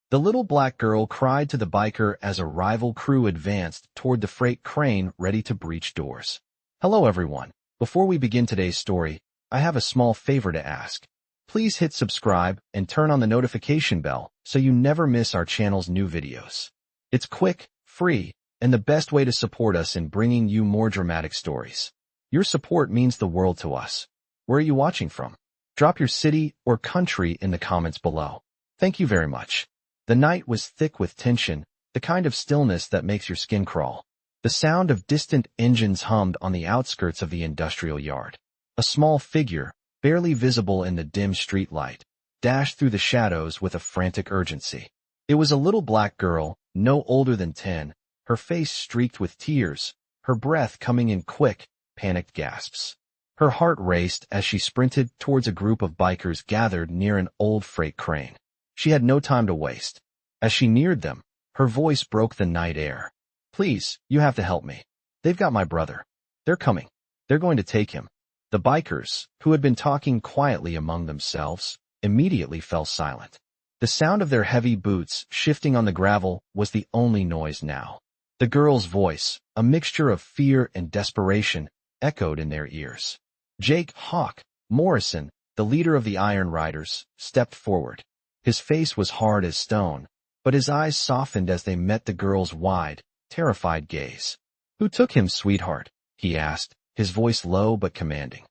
The little black girl cried to the biker as a rival crew advanced toward the freight crane ready to breach doors. Hello everyone. Before we begin today's story, I have a small favor to ask. Please hit subscribe and turn on the notification bell so you never miss our channel's new videos. It's quick, free, and the best way to support us in bringing you more dramatic stories. Your support means the world to us. Where are you watching from? Drop your city or country in the comments below. Thank you very much. The night was thick with tension, the kind of stillness that makes your skin crawl. The sound of distant engines hummed on the outskirts of the industrial yard. A small figure, barely visible in the dim street light, dashed through the shadows with a frantic urgency. It was a little black girl, no older than 10, her face streaked with tears, her breath coming in quick, panicked gasps. Her heart raced as she sprinted towards a group of bikers gathered near an old freight crane. She had no time to waste. As she neared them, her voice broke the night air. Please, you have to help me. They've got my brother. They're coming. They're going to take him. The bikers, who had been talking quietly among themselves, immediately fell silent. The sound of their heavy boots shifting on the gravel was the only noise now. The girl's voice, a mixture of fear and desperation, echoed in their ears. Jake Hawk Morrison, the leader of the Iron Riders, stepped forward. His face was hard as stone, but his eyes softened as they met the girl's wide, terrified gaze. Who took him, sweetheart? He asked, his voice low but commanding.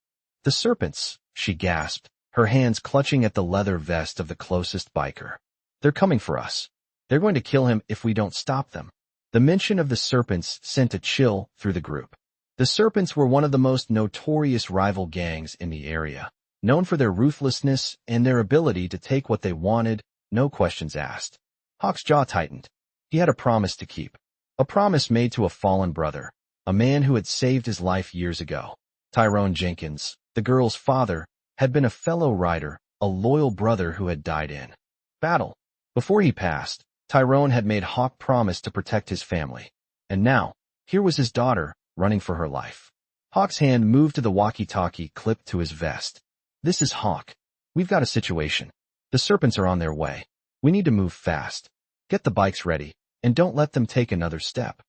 The Serpents, she gasped, her hands clutching at the leather vest of the closest biker. They're coming for us. They're going to kill him if we don't stop them. The mention of the Serpents sent a chill through the group. The Serpents were one of the most notorious rival gangs in the area, known for their ruthlessness and their ability to take what they wanted, no questions asked. Hawk's jaw tightened. He had a promise to keep. A promise made to a fallen brother, a man who had saved his life years ago. Tyrone Jenkins, the girl's father, had been a fellow rider, a loyal brother who had died in battle. Before he passed, Tyrone had made Hawk promise to protect his family. And now, here was his daughter, running for her life. Hawk's hand moved to the walkie-talkie clipped to his vest. This is Hawk. We've got a situation. The Serpents are on their way. We need to move fast. Get the bikes ready, and don't let them take another step.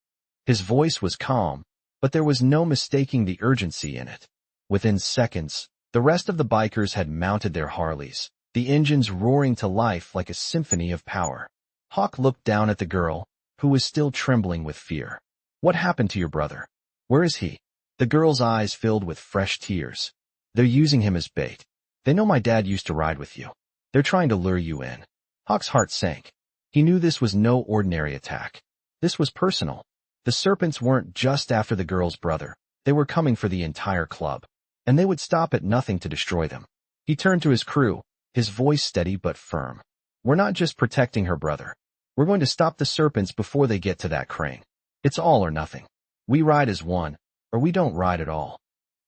His voice was calm, but there was no mistaking the urgency in it. Within seconds, the rest of the bikers had mounted their Harleys, the engines roaring to life like a symphony of power. Hawk looked down at the girl, who was still trembling with fear. What happened to your brother? Where is he? The girl's eyes filled with fresh tears. They're using him as bait. They know my dad used to ride with you. They're trying to lure you in. Hawk's heart sank. He knew this was no ordinary attack. This was personal. The Serpents weren't just after the girl's brother. They were coming for the entire club. And they would stop at nothing to destroy them. He turned to his crew, his voice steady but firm. We're not just protecting her brother. We're going to stop the Serpents before they get to that crane. It's all or nothing. We ride as one, or we don't ride at all.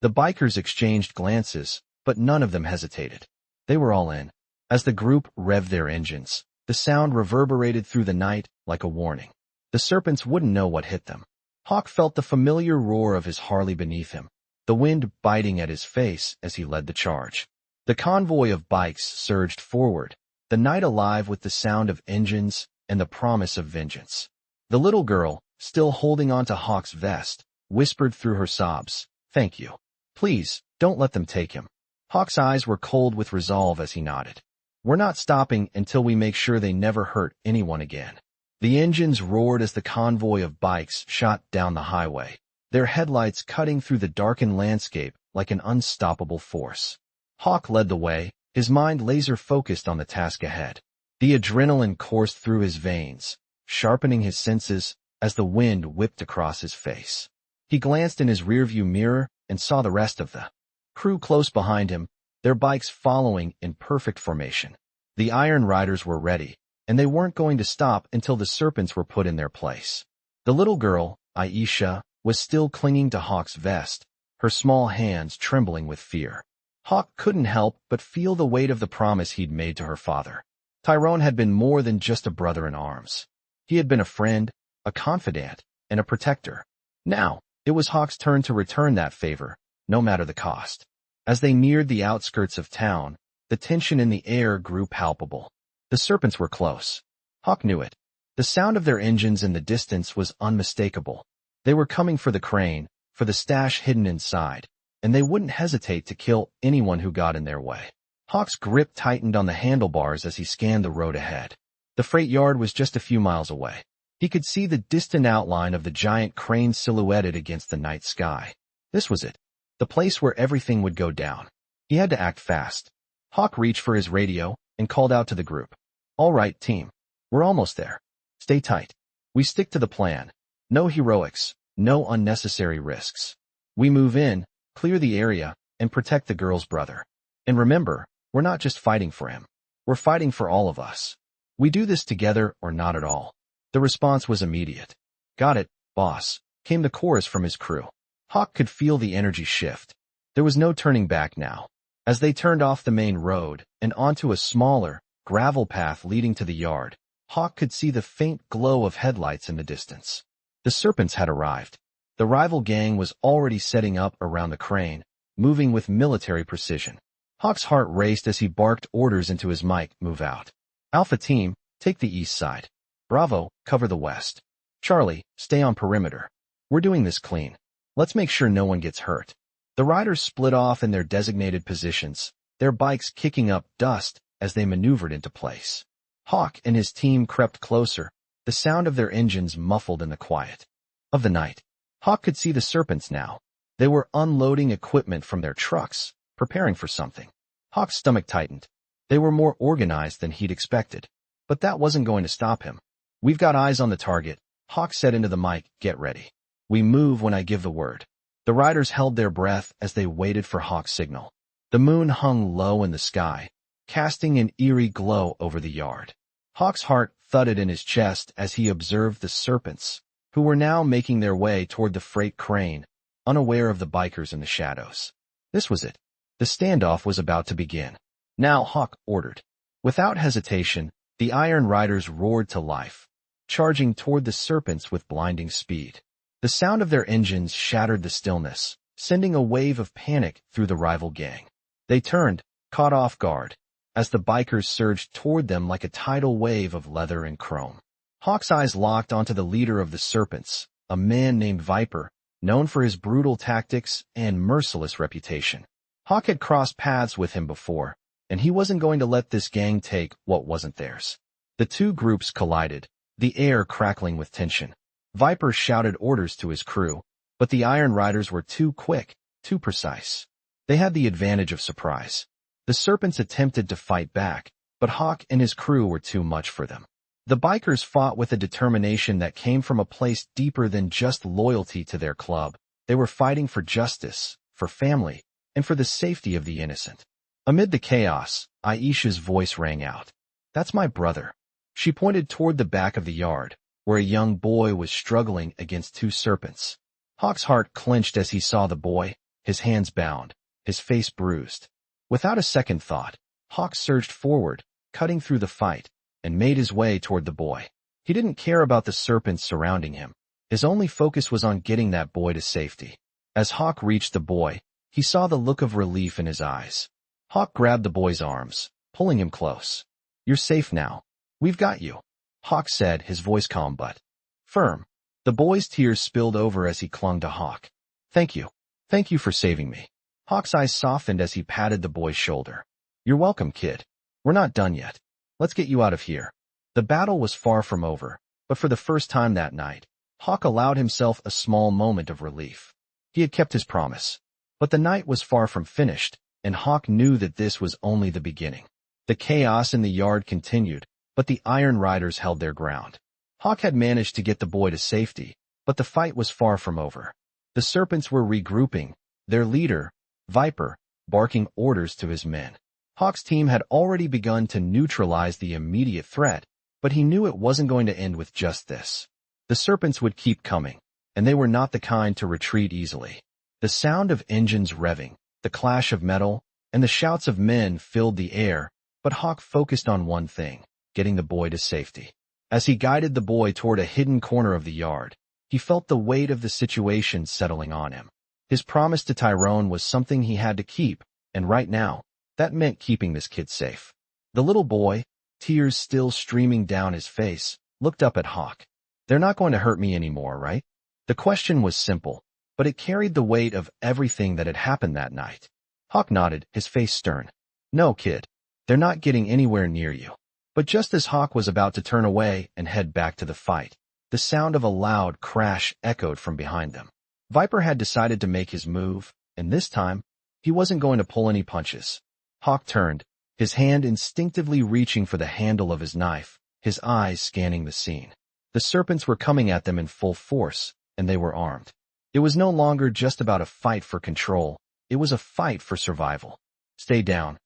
The bikers exchanged glances, but none of them hesitated. They were all in. As the group revved their engines, the sound reverberated through the night like a warning. The Serpents wouldn't know what hit them. Hawk felt the familiar roar of his Harley beneath him, the wind biting at his face as he led the charge. The convoy of bikes surged forward, the night alive with the sound of engines and the promise of vengeance. The little girl, still holding on to Hawk's vest, whispered through her sobs, "Thank you. Please, don't let them take him." Hawk's eyes were cold with resolve as he nodded. We're not stopping until we make sure they never hurt anyone again. The engines roared as the convoy of bikes shot down the highway, their headlights cutting through the darkened landscape like an unstoppable force. Hawk led the way, his mind laser-focused on the task ahead. The adrenaline coursed through his veins, sharpening his senses as the wind whipped across his face. He glanced in his rearview mirror and saw the rest of the crew close behind him, their bikes following in perfect formation. The Iron Riders were ready, and they weren't going to stop until the Serpents were put in their place. The little girl, Aisha, was still clinging to Hawk's vest, her small hands trembling with fear. Hawk couldn't help but feel the weight of the promise he'd made to her father. Tyrone had been more than just a brother in arms. He had been a friend, a confidant, and a protector. Now, it was Hawk's turn to return that favor, no matter the cost. As they neared the outskirts of town, the tension in the air grew palpable. The Serpents were close. Hawk knew it. The sound of their engines in the distance was unmistakable. They were coming for the crane, for the stash hidden inside, and they wouldn't hesitate to kill anyone who got in their way. Hawk's grip tightened on the handlebars as he scanned the road ahead. The freight yard was just a few miles away. He could see the distant outline of the giant crane silhouetted against the night sky. This was it. The place where everything would go down. He had to act fast. Hawk reached for his radio and called out to the group. "All right, team. We're almost there. Stay tight. We stick to the plan. No heroics, no unnecessary risks. We move in, clear the area, and protect the girl's brother. And remember, we're not just fighting for him. We're fighting for all of us. We do this together or not at all." The response was immediate. "Got it, boss," came the chorus from his crew. Hawk could feel the energy shift. There was no turning back now. As they turned off the main road and onto a smaller, gravel path leading to the yard, Hawk could see the faint glow of headlights in the distance. The Serpents had arrived. The rival gang was already setting up around the crane, moving with military precision. Hawk's heart raced as he barked orders into his mic. "Move out. Alpha team, take the east side. Bravo, cover the west. Charlie, stay on perimeter. We're doing this clean. Let's make sure no one gets hurt." The riders split off in their designated positions, their bikes kicking up dust as they maneuvered into place. Hawk and his team crept closer, the sound of their engines muffled in the quiet of the night. Hawk could see the Serpents now. They were unloading equipment from their trucks, preparing for something. Hawk's stomach tightened. They were more organized than he'd expected. But that wasn't going to stop him. "We've got eyes on the target," Hawk said into the mic. "Get ready. We move when I give the word." The riders held their breath as they waited for Hawk's signal. The moon hung low in the sky, casting an eerie glow over the yard. Hawk's heart thudded in his chest as he observed the Serpents, who were now making their way toward the freight crane, unaware of the bikers in the shadows. This was it. The standoff was about to begin. "Now," Hawk ordered. Without hesitation, the Iron Riders roared to life, charging toward the Serpents with blinding speed. The sound of their engines shattered the stillness, sending a wave of panic through the rival gang. They turned, caught off guard, as the bikers surged toward them like a tidal wave of leather and chrome. Hawk's eyes locked onto the leader of the Serpents, a man named Viper, known for his brutal tactics and merciless reputation. Hawk had crossed paths with him before, and he wasn't going to let this gang take what wasn't theirs. The two groups collided, the air crackling with tension. Viper shouted orders to his crew, but the Iron Riders were too quick, too precise. They had the advantage of surprise. The Serpents attempted to fight back, but Hawk and his crew were too much for them. The bikers fought with a determination that came from a place deeper than just loyalty to their club. They were fighting for justice, for family, and for the safety of the innocent. Amid the chaos, Aisha's voice rang out. "That's my brother." She pointed toward the back of the yard, where a young boy was struggling against two Serpents. Hawk's heart clenched as he saw the boy, his hands bound, his face bruised. Without a second thought, Hawk surged forward, cutting through the fight, and made his way toward the boy. He didn't care about the Serpents surrounding him. His only focus was on getting that boy to safety. As Hawk reached the boy, he saw the look of relief in his eyes. Hawk grabbed the boy's arms, pulling him close. "You're safe now. We've got you," Hawk said, his voice calm but firm. The boy's tears spilled over as he clung to Hawk. "Thank you. Thank you for saving me." Hawk's eyes softened as he patted the boy's shoulder. "You're welcome, kid. We're not done yet. Let's get you out of here." The battle was far from over, but for the first time that night, Hawk allowed himself a small moment of relief. He had kept his promise. But the night was far from finished, and Hawk knew that this was only the beginning. The chaos in the yard continued, but the Iron Riders held their ground. Hawk had managed to get the boy to safety, but the fight was far from over. The Serpents were regrouping, their leader, Viper, barking orders to his men. Hawk's team had already begun to neutralize the immediate threat, but he knew it wasn't going to end with just this. The Serpents would keep coming, and they were not the kind to retreat easily. The sound of engines revving, the clash of metal, and the shouts of men filled the air, but Hawk focused on one thing: getting the boy to safety. As he guided the boy toward a hidden corner of the yard, he felt the weight of the situation settling on him. His promise to Tyrone was something he had to keep, and right now, that meant keeping this kid safe. The little boy, tears still streaming down his face, looked up at Hawk. "They're not going to hurt me anymore, right?" The question was simple, but it carried the weight of everything that had happened that night. Hawk nodded, his face stern. "No, kid. They're not getting anywhere near you." But just as Hawk was about to turn away and head back to the fight, the sound of a loud crash echoed from behind them. Viper had decided to make his move, and this time, he wasn't going to pull any punches. Hawk turned, his hand instinctively reaching for the handle of his knife, his eyes scanning the scene. The serpents were coming at them in full force, and they were armed. It was no longer just about a fight for control, it was a fight for survival. "Stay down,"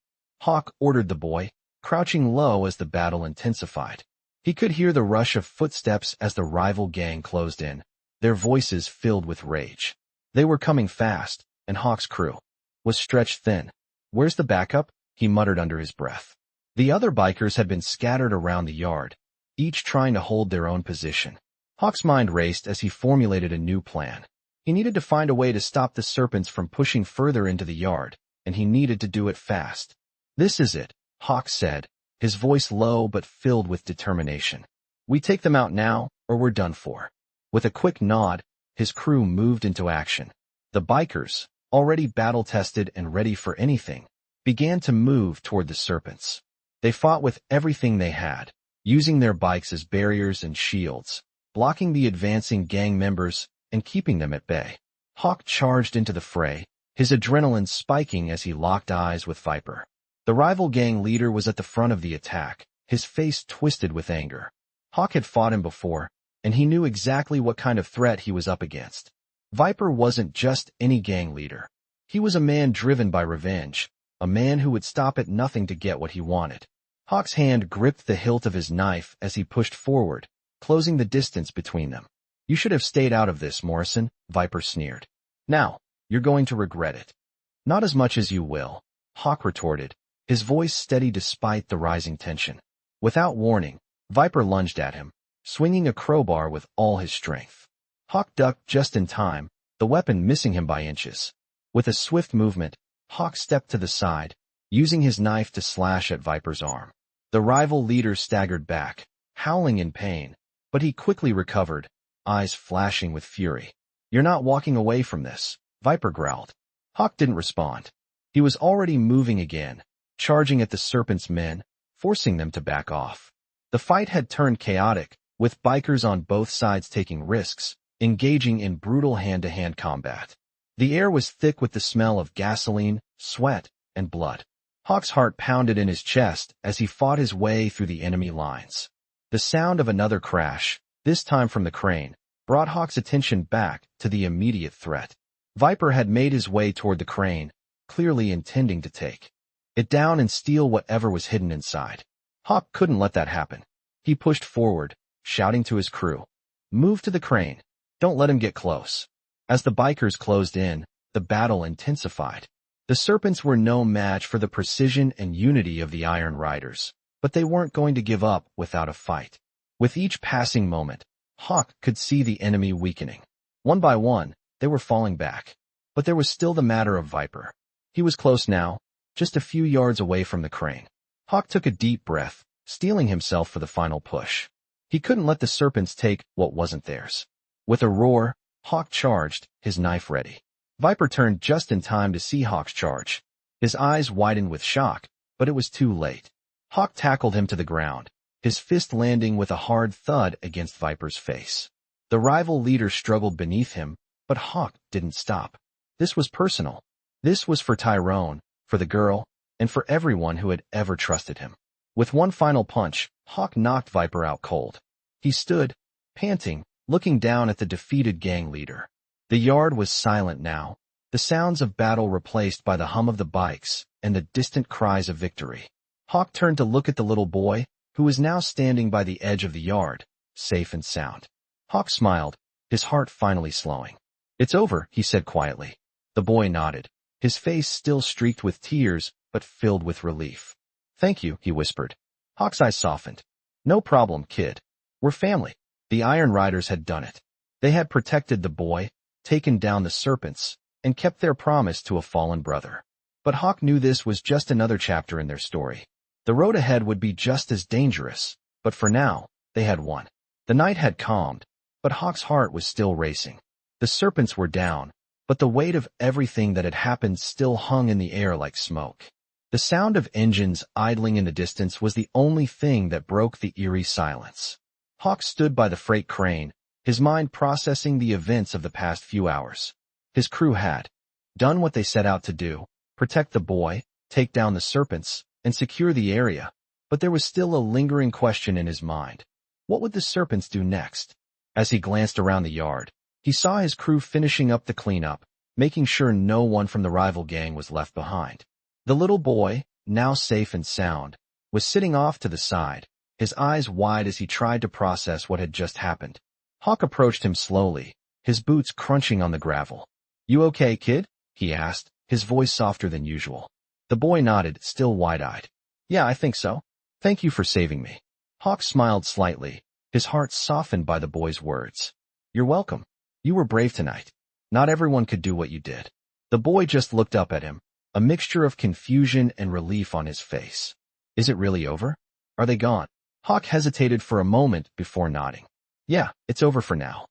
Hawk ordered the boy, crouching low as the battle intensified. He could hear the rush of footsteps as the rival gang closed in, their voices filled with rage. They were coming fast, and Hawk's crew was stretched thin. "Where's the backup?" he muttered under his breath. The other bikers had been scattered around the yard, each trying to hold their own position. Hawk's mind raced as he formulated a new plan. He needed to find a way to stop the serpents from pushing further into the yard, and he needed to do it fast. "This is it," Hawk said, his voice low but filled with determination. "We take them out now, or we're done for." With a quick nod, his crew moved into action. The bikers, already battle-tested and ready for anything, began to move toward the serpents. They fought with everything they had, using their bikes as barriers and shields, blocking the advancing gang members and keeping them at bay. Hawk charged into the fray, his adrenaline spiking as he locked eyes with Viper. The rival gang leader was at the front of the attack, his face twisted with anger. Hawk had fought him before, and he knew exactly what kind of threat he was up against. Viper wasn't just any gang leader. He was a man driven by revenge, a man who would stop at nothing to get what he wanted. Hawk's hand gripped the hilt of his knife as he pushed forward, closing the distance between them. "You should have stayed out of this, Morrison," Viper sneered. "Now, you're going to regret it." "Not as much as you will," Hawk retorted, his voice steady despite the rising tension. Without warning, Viper lunged at him, swinging a crowbar with all his strength. Hawk ducked just in time, the weapon missing him by inches. With a swift movement, Hawk stepped to the side, using his knife to slash at Viper's arm. The rival leader staggered back, howling in pain, but he quickly recovered, eyes flashing with fury. "You're not walking away from this," Viper growled. Hawk didn't respond. He was already moving again, charging at the serpent's men, forcing them to back off. The fight had turned chaotic, with bikers on both sides taking risks, engaging in brutal hand-to-hand combat. The air was thick with the smell of gasoline, sweat, and blood. Hawk's heart pounded in his chest as he fought his way through the enemy lines. The sound of another crash, this time from the crane, brought Hawk's attention back to the immediate threat. Viper had made his way toward the crane, clearly intending to take it down and steal whatever was hidden inside. Hawk couldn't let that happen. He pushed forward, shouting to his crew, "Move to the crane. Don't let him get close." As the bikers closed in, the battle intensified. The serpents were no match for the precision and unity of the Iron Riders, but they weren't going to give up without a fight. With each passing moment, Hawk could see the enemy weakening. One by one, they were falling back. But there was still the matter of Viper. He was close now, just a few yards away from the crane. Hawk took a deep breath, steeling himself for the final push. He couldn't let the serpents take what wasn't theirs. With a roar, Hawk charged, his knife ready. Viper turned just in time to see Hawk's charge. His eyes widened with shock, but it was too late. Hawk tackled him to the ground, his fist landing with a hard thud against Viper's face. The rival leader struggled beneath him, but Hawk didn't stop. This was personal. This was for Tyrone, for the girl, and for everyone who had ever trusted him. With one final punch, Hawk knocked Viper out cold. He stood, panting, looking down at the defeated gang leader. The yard was silent now, the sounds of battle replaced by the hum of the bikes and the distant cries of victory. Hawk turned to look at the little boy, who was now standing by the edge of the yard, safe and sound. Hawk smiled, his heart finally slowing. "It's over," he said quietly. The boy nodded, his face still streaked with tears but filled with relief. "Thank you," he whispered. Hawk's eyes softened. "No problem, kid. We're family." The Iron Riders had done it. They had protected the boy, taken down the serpents, and kept their promise to a fallen brother. But Hawk knew this was just another chapter in their story. The road ahead would be just as dangerous, but for now, they had won. The night had calmed, but Hawk's heart was still racing. The serpents were down, but the weight of everything that had happened still hung in the air like smoke. The sound of engines idling in the distance was the only thing that broke the eerie silence. Hawk stood by the freight crane, his mind processing the events of the past few hours. His crew had done what they set out to do, protect the boy, take down the serpents, and secure the area, but there was still a lingering question in his mind. What would the serpents do next? As he glanced around the yard, he saw his crew finishing up the cleanup, making sure no one from the rival gang was left behind. The little boy, now safe and sound, was sitting off to the side, his eyes wide as he tried to process what had just happened. Hawk approached him slowly, his boots crunching on the gravel. "You okay, kid?" he asked, his voice softer than usual. The boy nodded, still wide-eyed. "Yeah, I think so. Thank you for saving me." Hawk smiled slightly, his heart softened by the boy's words. "You're welcome. You were brave tonight. Not everyone could do what you did." The boy just looked up at him, a mixture of confusion and relief on his face. "Is it really over? Are they gone?" Hawk hesitated for a moment before nodding. "Yeah, it's over for now."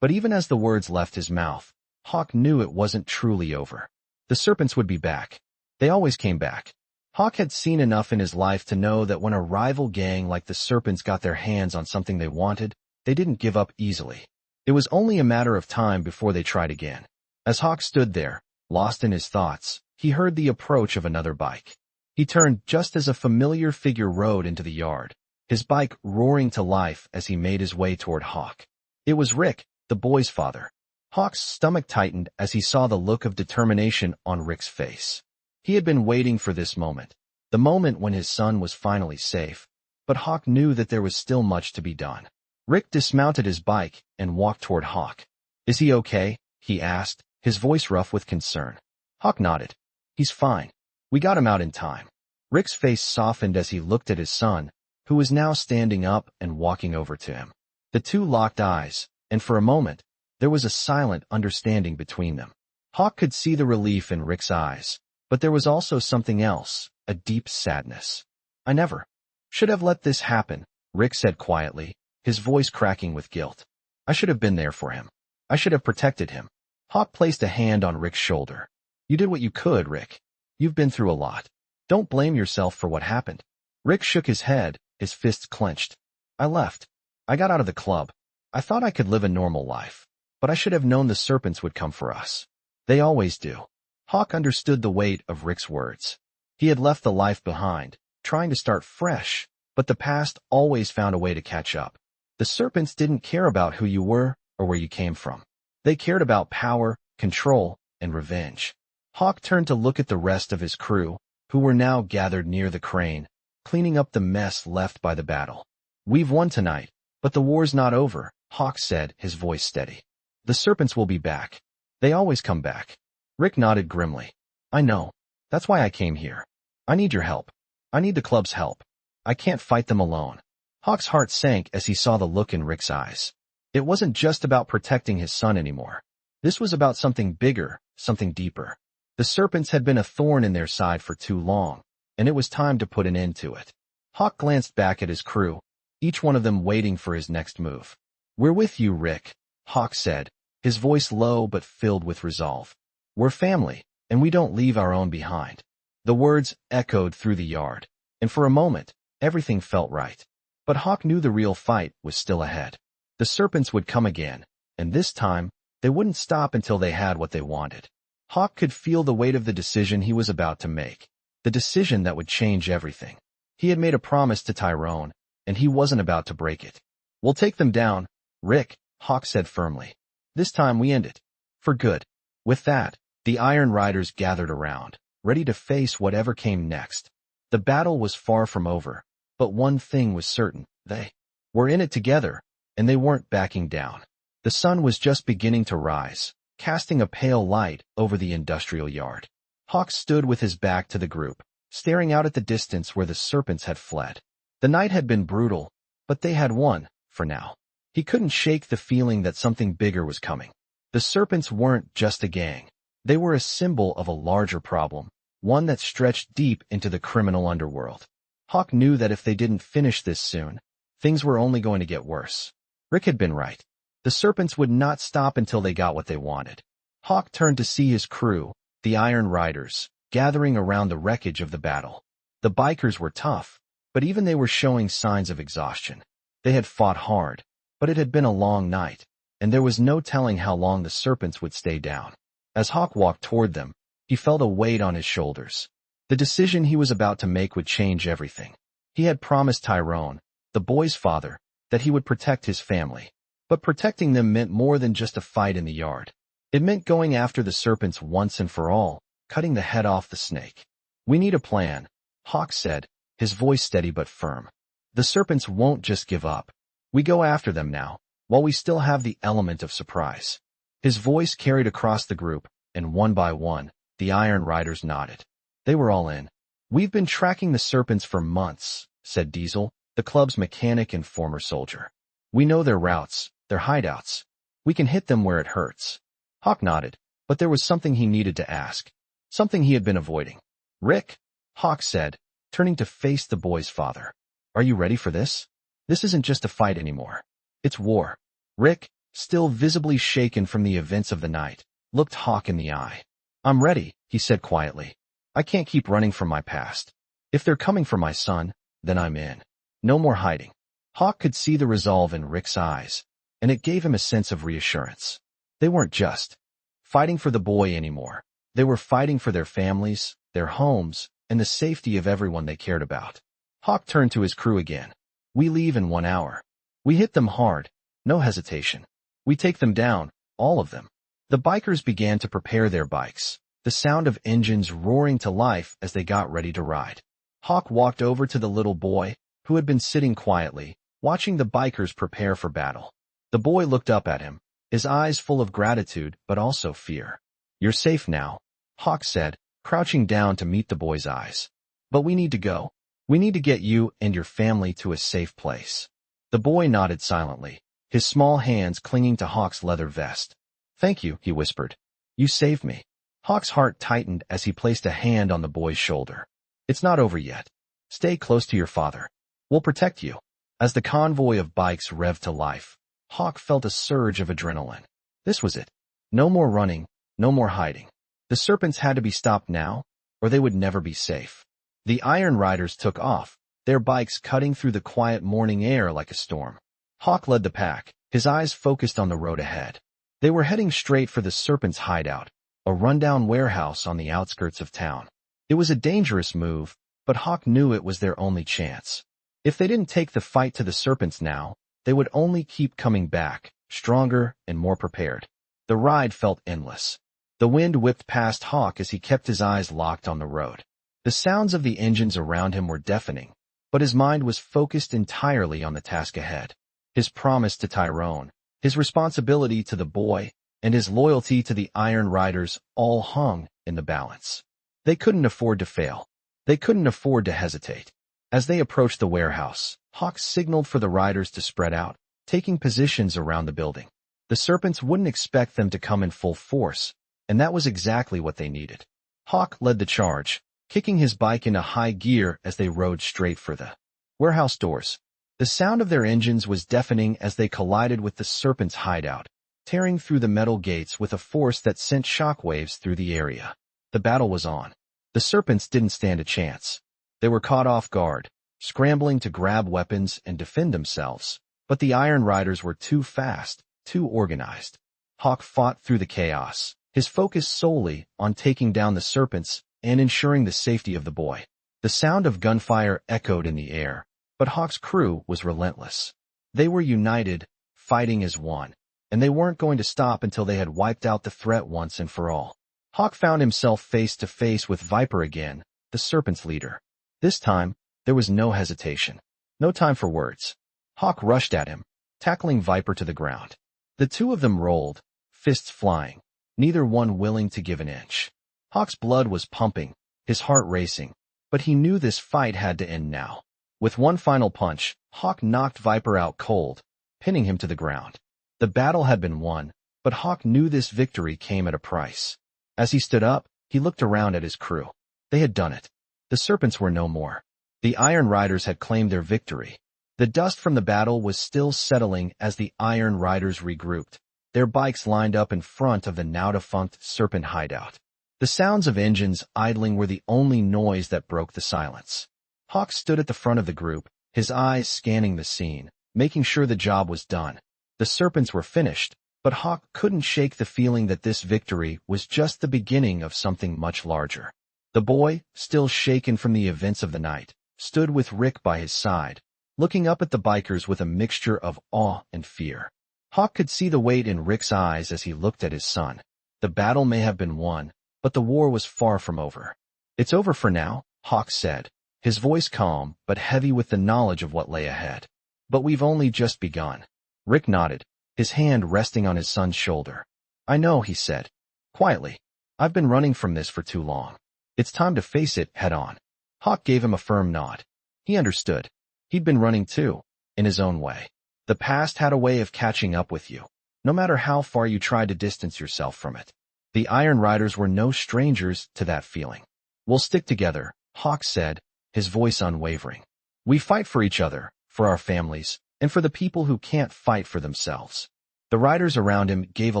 But even as the words left his mouth, Hawk knew it wasn't truly over. The serpents would be back. They always came back. Hawk had seen enough in his life to know that when a rival gang like the Serpents got their hands on something they wanted, they didn't give up easily. It was only a matter of time before they tried again. As Hawk stood there, lost in his thoughts, he heard the approach of another bike. He turned just as a familiar figure rode into the yard, his bike roaring to life as he made his way toward Hawk. It was Rick, the boy's father. Hawk's stomach tightened as he saw the look of determination on Rick's face. He had been waiting for this moment, the moment when his son was finally safe, but Hawk knew that there was still much to be done. Rick dismounted his bike and walked toward Hawk. "Is he okay?" he asked, his voice rough with concern. Hawk nodded. "He's fine. We got him out in time." Rick's face softened as he looked at his son, who was now standing up and walking over to him. The two locked eyes, and for a moment, there was a silent understanding between them. Hawk could see the relief in Rick's eyes, but there was also something else, a deep sadness. "I never should have let this happen," Rick said quietly, his voice cracking with guilt. "I should have been there for him. I should have protected him." Hawk placed a hand on Rick's shoulder. "You did what you could, Rick. You've been through a lot. Don't blame yourself for what happened." Rick shook his head, his fists clenched. "I left. I got out of the club. I thought I could live a normal life, but I should have known the serpents would come for us. They always do." Hawk understood the weight of Rick's words. He had left the life behind, trying to start fresh, but the past always found a way to catch up. The serpents didn't care about who you were or where you came from. They cared about power, control, and revenge. Hawk turned to look at the rest of his crew, who were now gathered near the crane, cleaning up the mess left by the battle. "We've won tonight, but the war's not over," Hawk said, his voice steady. "The serpents will be back. They always come back." Rick nodded grimly. "I know. That's why I came here. I need your help. I need the club's help. I can't fight them alone." Hawk's heart sank as he saw the look in Rick's eyes. It wasn't just about protecting his son anymore. This was about something bigger, something deeper. The serpents had been a thorn in their side for too long, and it was time to put an end to it. Hawk glanced back at his crew, each one of them waiting for his next move. "We're with you, Rick," Hawk said, his voice low but filled with resolve. "We're family, and we don't leave our own behind." The words echoed through the yard, and for a moment, everything felt right. But Hawk knew the real fight was still ahead. The serpents would come again, and this time, they wouldn't stop until they had what they wanted. Hawk could feel the weight of the decision he was about to make, the decision that would change everything. He had made a promise to Tyrone, and he wasn't about to break it. "We'll take them down, Rick," Hawk said firmly. "This time we end it. For good." With that, the Iron Riders gathered around, ready to face whatever came next. The battle was far from over, but one thing was certain: they were in it together, and they weren't backing down. The sun was just beginning to rise, casting a pale light over the industrial yard. Hawk stood with his back to the group, staring out at the distance where the serpents had fled. The night had been brutal, but they had won, for now. He couldn't shake the feeling that something bigger was coming. The serpents weren't just a gang. They were a symbol of a larger problem, one that stretched deep into the criminal underworld. Hawk knew that if they didn't finish this soon, things were only going to get worse. Rick had been right. The Serpents would not stop until they got what they wanted. Hawk turned to see his crew, the Iron Riders, gathering around the wreckage of the battle. The bikers were tough, but even they were showing signs of exhaustion. They had fought hard, but it had been a long night, and there was no telling how long the Serpents would stay down. As Hawk walked toward them, he felt a weight on his shoulders. The decision he was about to make would change everything. He had promised Tyrone, the boy's father, that he would protect his family. But protecting them meant more than just a fight in the yard. It meant going after the Serpents once and for all, cutting the head off the snake. "We need a plan," Hawk said, his voice steady but firm. "The Serpents won't just give up. We go after them now, while we still have the element of surprise." His voice carried across the group, and one by one, the Iron Riders nodded. They were all in. "We've been tracking the Serpents for months," said Diesel, the club's mechanic and former soldier. "We know their routes, their hideouts. We can hit them where it hurts." Hawk nodded, but there was something he needed to ask. Something he had been avoiding. "Rick," Hawk said, turning to face the boy's father. "Are you ready for this? This isn't just a fight anymore. It's war." Rick, still visibly shaken from the events of the night, looked Hawk in the eye. "I'm ready," he said quietly. "I can't keep running from my past. If they're coming for my son, then I'm in. No more hiding." Hawk could see the resolve in Rick's eyes, and it gave him a sense of reassurance. They weren't just fighting for the boy anymore. They were fighting for their families, their homes, and the safety of everyone they cared about. Hawk turned to his crew again. "We leave in 1 hour. We hit them hard, no hesitation. We take them down, all of them." The bikers began to prepare their bikes, the sound of engines roaring to life as they got ready to ride. Hawk walked over to the little boy, who had been sitting quietly, watching the bikers prepare for battle. The boy looked up at him, his eyes full of gratitude but also fear. "You're safe now," Hawk said, crouching down to meet the boy's eyes. "But we need to go. We need to get you and your family to a safe place." The boy nodded silently, his small hands clinging to Hawk's leather vest. "Thank you," he whispered. "You saved me." Hawk's heart tightened as he placed a hand on the boy's shoulder. "It's not over yet. Stay close to your father. We'll protect you." As the convoy of bikes revved to life, Hawk felt a surge of adrenaline. This was it. No more running, no more hiding. The Serpents had to be stopped now, or they would never be safe. The Iron Riders took off, their bikes cutting through the quiet morning air like a storm. Hawk led the pack, his eyes focused on the road ahead. They were heading straight for the Serpents' hideout, a rundown warehouse on the outskirts of town. It was a dangerous move, but Hawk knew it was their only chance. If they didn't take the fight to the Serpents now, they would only keep coming back, stronger and more prepared. The ride felt endless. The wind whipped past Hawk as he kept his eyes locked on the road. The sounds of the engines around him were deafening, but his mind was focused entirely on the task ahead. His promise to Tyrone, his responsibility to the boy, and his loyalty to the Iron Riders all hung in the balance. They couldn't afford to fail. They couldn't afford to hesitate. As they approached the warehouse, Hawk signaled for the riders to spread out, taking positions around the building. The Serpents wouldn't expect them to come in full force, and that was exactly what they needed. Hawk led the charge, kicking his bike into high gear as they rode straight for the warehouse doors. The sound of their engines was deafening as they collided with the Serpents' hideout, tearing through the metal gates with a force that sent shockwaves through the area. The battle was on. The Serpents didn't stand a chance. They were caught off guard, scrambling to grab weapons and defend themselves, but the Iron Riders were too fast, too organized. Hawk fought through the chaos, his focus solely on taking down the Serpents and ensuring the safety of the boy. The sound of gunfire echoed in the air, but Hawk's crew was relentless. They were united, fighting as one, and they weren't going to stop until they had wiped out the threat once and for all. Hawk found himself face to face with Viper again, the Serpent's leader. This time, there was no hesitation. No time for words. Hawk rushed at him, tackling Viper to the ground. The two of them rolled, fists flying, neither one willing to give an inch. Hawk's blood was pumping, his heart racing, but he knew this fight had to end now. With one final punch, Hawk knocked Viper out cold, pinning him to the ground. The battle had been won, but Hawk knew this victory came at a price. As he stood up, he looked around at his crew. They had done it. The Serpents were no more. The Iron Riders had claimed their victory. The dust from the battle was still settling as the Iron Riders regrouped, their bikes lined up in front of the now-defunct Serpent hideout. The sounds of engines idling were the only noise that broke the silence. Hawk stood at the front of the group, his eyes scanning the scene, making sure the job was done. The Serpents were finished, but Hawk couldn't shake the feeling that this victory was just the beginning of something much larger. The boy, still shaken from the events of the night, stood with Rick by his side, looking up at the bikers with a mixture of awe and fear. Hawk could see the weight in Rick's eyes as he looked at his son. The battle may have been won, but the war was far from over. "It's over for now," Hawk said, his voice calm but heavy with the knowledge of what lay ahead. "But we've only just begun." Rick nodded, his hand resting on his son's shoulder. "I know," he said, quietly. "I've been running from this for too long. It's time to face it head on." Hawk gave him a firm nod. He understood. He'd been running too, in his own way. The past had a way of catching up with you, no matter how far you tried to distance yourself from it. The Iron Riders were no strangers to that feeling. "We'll stick together," Hawk said, his voice unwavering. "We fight for each other, for our families, and for the people who can't fight for themselves." The riders around him gave a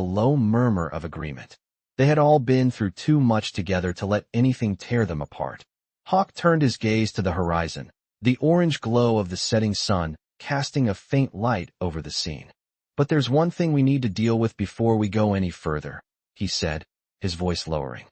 low murmur of agreement. They had all been through too much together to let anything tear them apart. Hawk turned his gaze to the horizon, the orange glow of the setting sun casting a faint light over the scene. "But there's one thing we need to deal with before we go any further," he said, his voice lowering.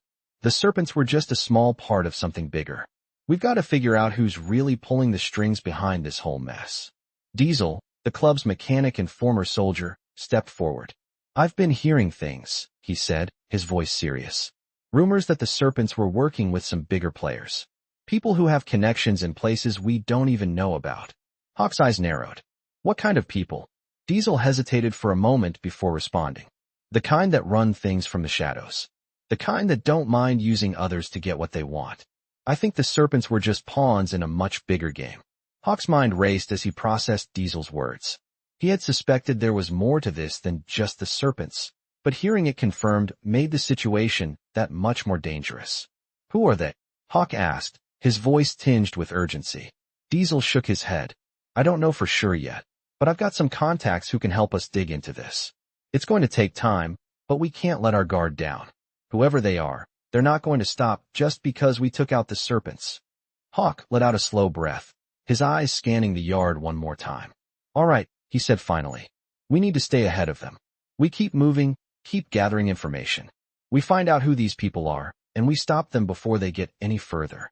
"The Serpents were just a small part of something bigger. We've got to figure out who's really pulling the strings behind this whole mess." Diesel, the club's mechanic and former soldier, stepped forward. "I've been hearing things," he said, his voice serious. "Rumors that the Serpents were working with some bigger players. People who have connections in places we don't even know about." Hawk's eyes narrowed. "What kind of people?" Diesel hesitated for a moment before responding. "The kind that run things from the shadows. The kind that don't mind using others to get what they want. I think the Serpents were just pawns in a much bigger game." Hawk's mind raced as he processed Diesel's words. He had suspected there was more to this than just the Serpents, but hearing it confirmed made the situation that much more dangerous. "Who are they?" Hawk asked, his voice tinged with urgency. Diesel shook his head. "I don't know for sure yet, but I've got some contacts who can help us dig into this. It's going to take time, but we can't let our guard down. Whoever they are, they're not going to stop just because we took out the Serpents." Hawk let out a slow breath, his eyes scanning the yard one more time. "All right," he said finally. "We need to stay ahead of them. We keep moving, keep gathering information. We find out who these people are, and we stop them before they get any further."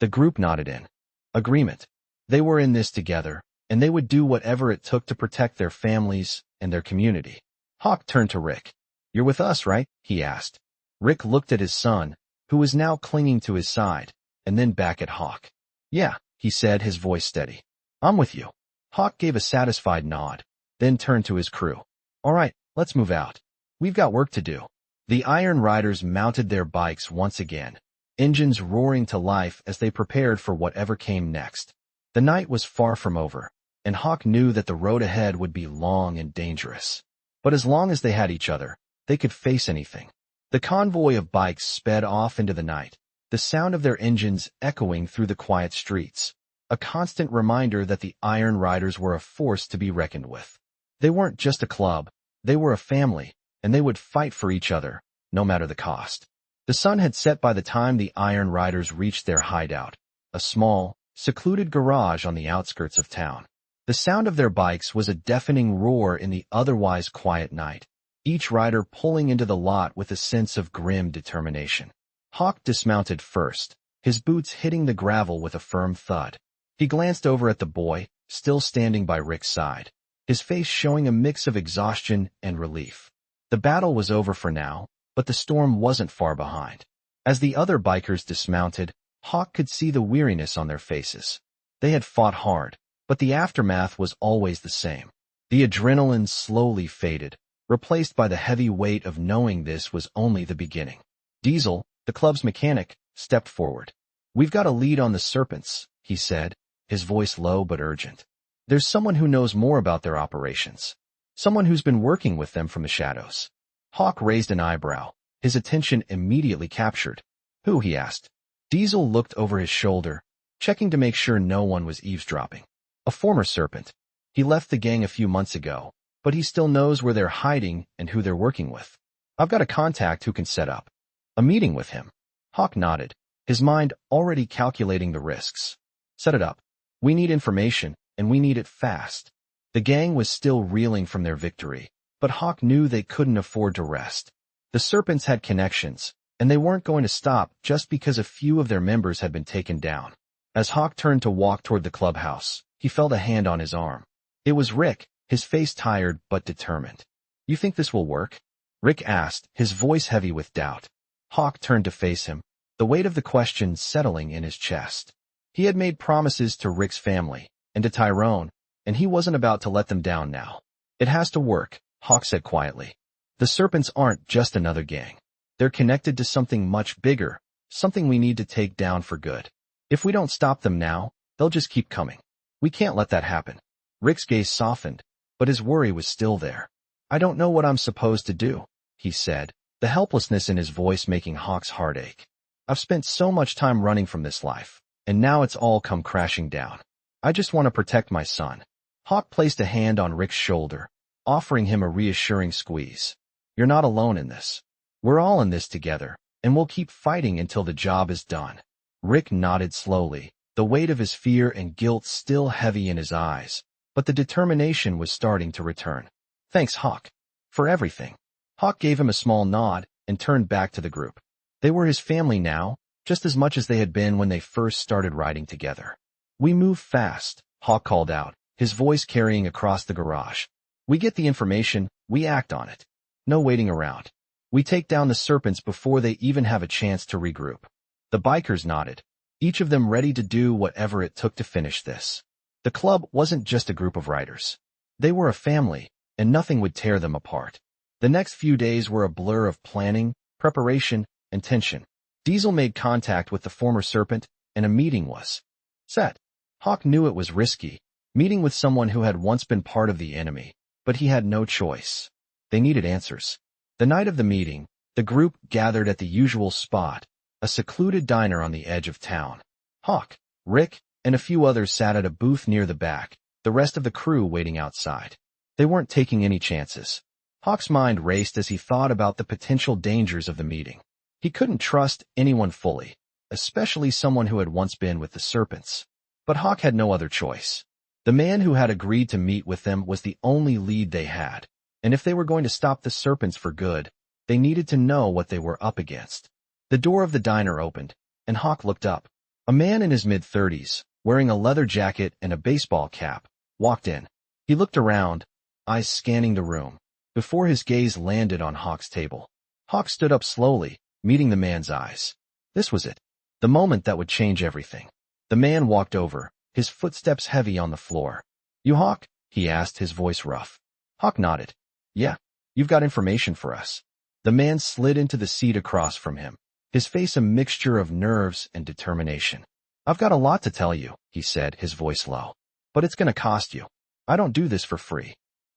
The group nodded in agreement. They were in this together, and they would do whatever it took to protect their families and their community. Hawk turned to Rick. "You're with us, right?" he asked. Rick looked at his son, who was now clinging to his side, and then back at Hawk. "Yeah," he said, his voice steady. "I'm with you." Hawk gave a satisfied nod, then turned to his crew. "All right, let's move out. We've got work to do." The Iron Riders mounted their bikes once again, engines roaring to life as they prepared for whatever came next. The night was far from over, and Hawk knew that the road ahead would be long and dangerous. But as long as they had each other, they could face anything. The convoy of bikes sped off into the night, the sound of their engines echoing through the quiet streets, a constant reminder that the Iron Riders were a force to be reckoned with. They weren't just a club, they were a family, and they would fight for each other, no matter the cost. The sun had set by the time the Iron Riders reached their hideout, a small, secluded garage on the outskirts of town. The sound of their bikes was a deafening roar in the otherwise quiet night, each rider pulling into the lot with a sense of grim determination. Hawk dismounted first, his boots hitting the gravel with a firm thud. He glanced over at the boy, still standing by Rick's side, his face showing a mix of exhaustion and relief. The battle was over for now, but the storm wasn't far behind. As the other bikers dismounted, Hawk could see the weariness on their faces. They had fought hard, but the aftermath was always the same. The adrenaline slowly faded, replaced by the heavy weight of knowing this was only the beginning. Diesel, the club's mechanic, stepped forward. "We've got a lead on the Serpents," he said, his voice low but urgent. "There's someone who knows more about their operations. Someone who's been working with them from the shadows." Hawk raised an eyebrow, his attention immediately captured. "Who?" he asked. Diesel looked over his shoulder, checking to make sure no one was eavesdropping. A former Serpent. He left the gang a few months ago, but he still knows where they're hiding and who they're working with. I've got a contact who can set up a meeting with him. Hawk nodded, his mind already calculating the risks. Set it up. We need information, and we need it fast. The gang was still reeling from their victory, but Hawk knew they couldn't afford to rest. The Serpents had connections, and they weren't going to stop just because a few of their members had been taken down. As Hawk turned to walk toward the clubhouse, he felt a hand on his arm. It was Rick, his face tired but determined. You think this will work? Rick asked, his voice heavy with doubt. Hawk turned to face him, the weight of the question settling in his chest. He had made promises to Rick's family, and to Tyrone, and he wasn't about to let them down now. It has to work, Hawk said quietly. The Serpents aren't just another gang. They're connected to something much bigger, something we need to take down for good. If we don't stop them now, they'll just keep coming. We can't let that happen. Rick's gaze softened, but his worry was still there. I don't know what I'm supposed to do, he said, the helplessness in his voice making Hawk's heart ache. I've spent so much time running from this life, and now it's all come crashing down. I just want to protect my son. Hawk placed a hand on Rick's shoulder, offering him a reassuring squeeze. You're not alone in this. We're all in this together, and we'll keep fighting until the job is done. Rick nodded slowly, the weight of his fear and guilt still heavy in his eyes, but the determination was starting to return. Thanks, Hawk. For everything. Hawk gave him a small nod and turned back to the group. They were his family now, just as much as they had been when they first started riding together. We move fast, Hawk called out, his voice carrying across the garage. We get the information, we act on it. No waiting around. We take down the Serpents before they even have a chance to regroup. The bikers nodded, each of them ready to do whatever it took to finish this. The club wasn't just a group of riders. They were a family, and nothing would tear them apart. The next few days were a blur of planning, preparation, and tension. Diesel made contact with the former Serpent, and a meeting was set. Hawk knew it was risky, meeting with someone who had once been part of the enemy, but he had no choice. They needed answers. The night of the meeting, the group gathered at the usual spot, a secluded diner on the edge of town. Hawk, Rick, and a few others sat at a booth near the back, the rest of the crew waiting outside. They weren't taking any chances. Hawk's mind raced as he thought about the potential dangers of the meeting. He couldn't trust anyone fully, especially someone who had once been with the Serpents. But Hawk had no other choice. The man who had agreed to meet with them was the only lead they had, and if they were going to stop the Serpents for good, they needed to know what they were up against. The door of the diner opened, and Hawk looked up. A man in his mid-30s, wearing a leather jacket and a baseball cap, walked in. He looked around, eyes scanning the room, before his gaze landed on Hawk's table. Hawk stood up slowly, meeting the man's eyes. This was it. The moment that would change everything. The man walked over, his footsteps heavy on the floor. You Hawk? He asked, his voice rough. Hawk nodded. Yeah, you've got information for us. The man slid into the seat across from him, his face a mixture of nerves and determination. I've got a lot to tell you, he said, his voice low. But it's gonna cost you. I don't do this for free.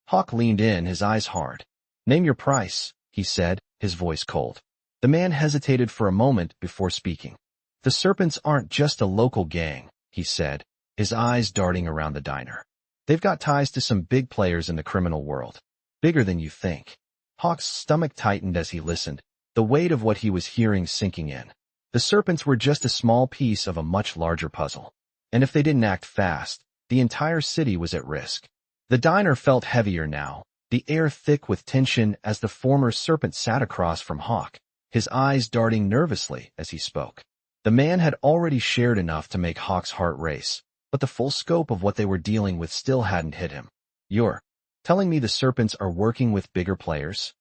Hawk leaned in, his eyes hard. Name your price, he said, his voice cold. The man hesitated for a moment before speaking. The Serpents aren't just a local gang, he said, his eyes darting around the diner. They've got ties to some big players in the criminal world. Bigger than you think. Hawk's stomach tightened as he listened, the weight of what he was hearing sinking in. The Serpents were just a small piece of a much larger puzzle. And if they didn't act fast, the entire city was at risk. The diner felt heavier now, the air thick with tension as the former Serpent sat across from Hawk, his eyes darting nervously as he spoke. The man had already shared enough to make Hawk's heart race, but the full scope of what they were dealing with still hadn't hit him. You're telling me the Serpents are working with bigger players?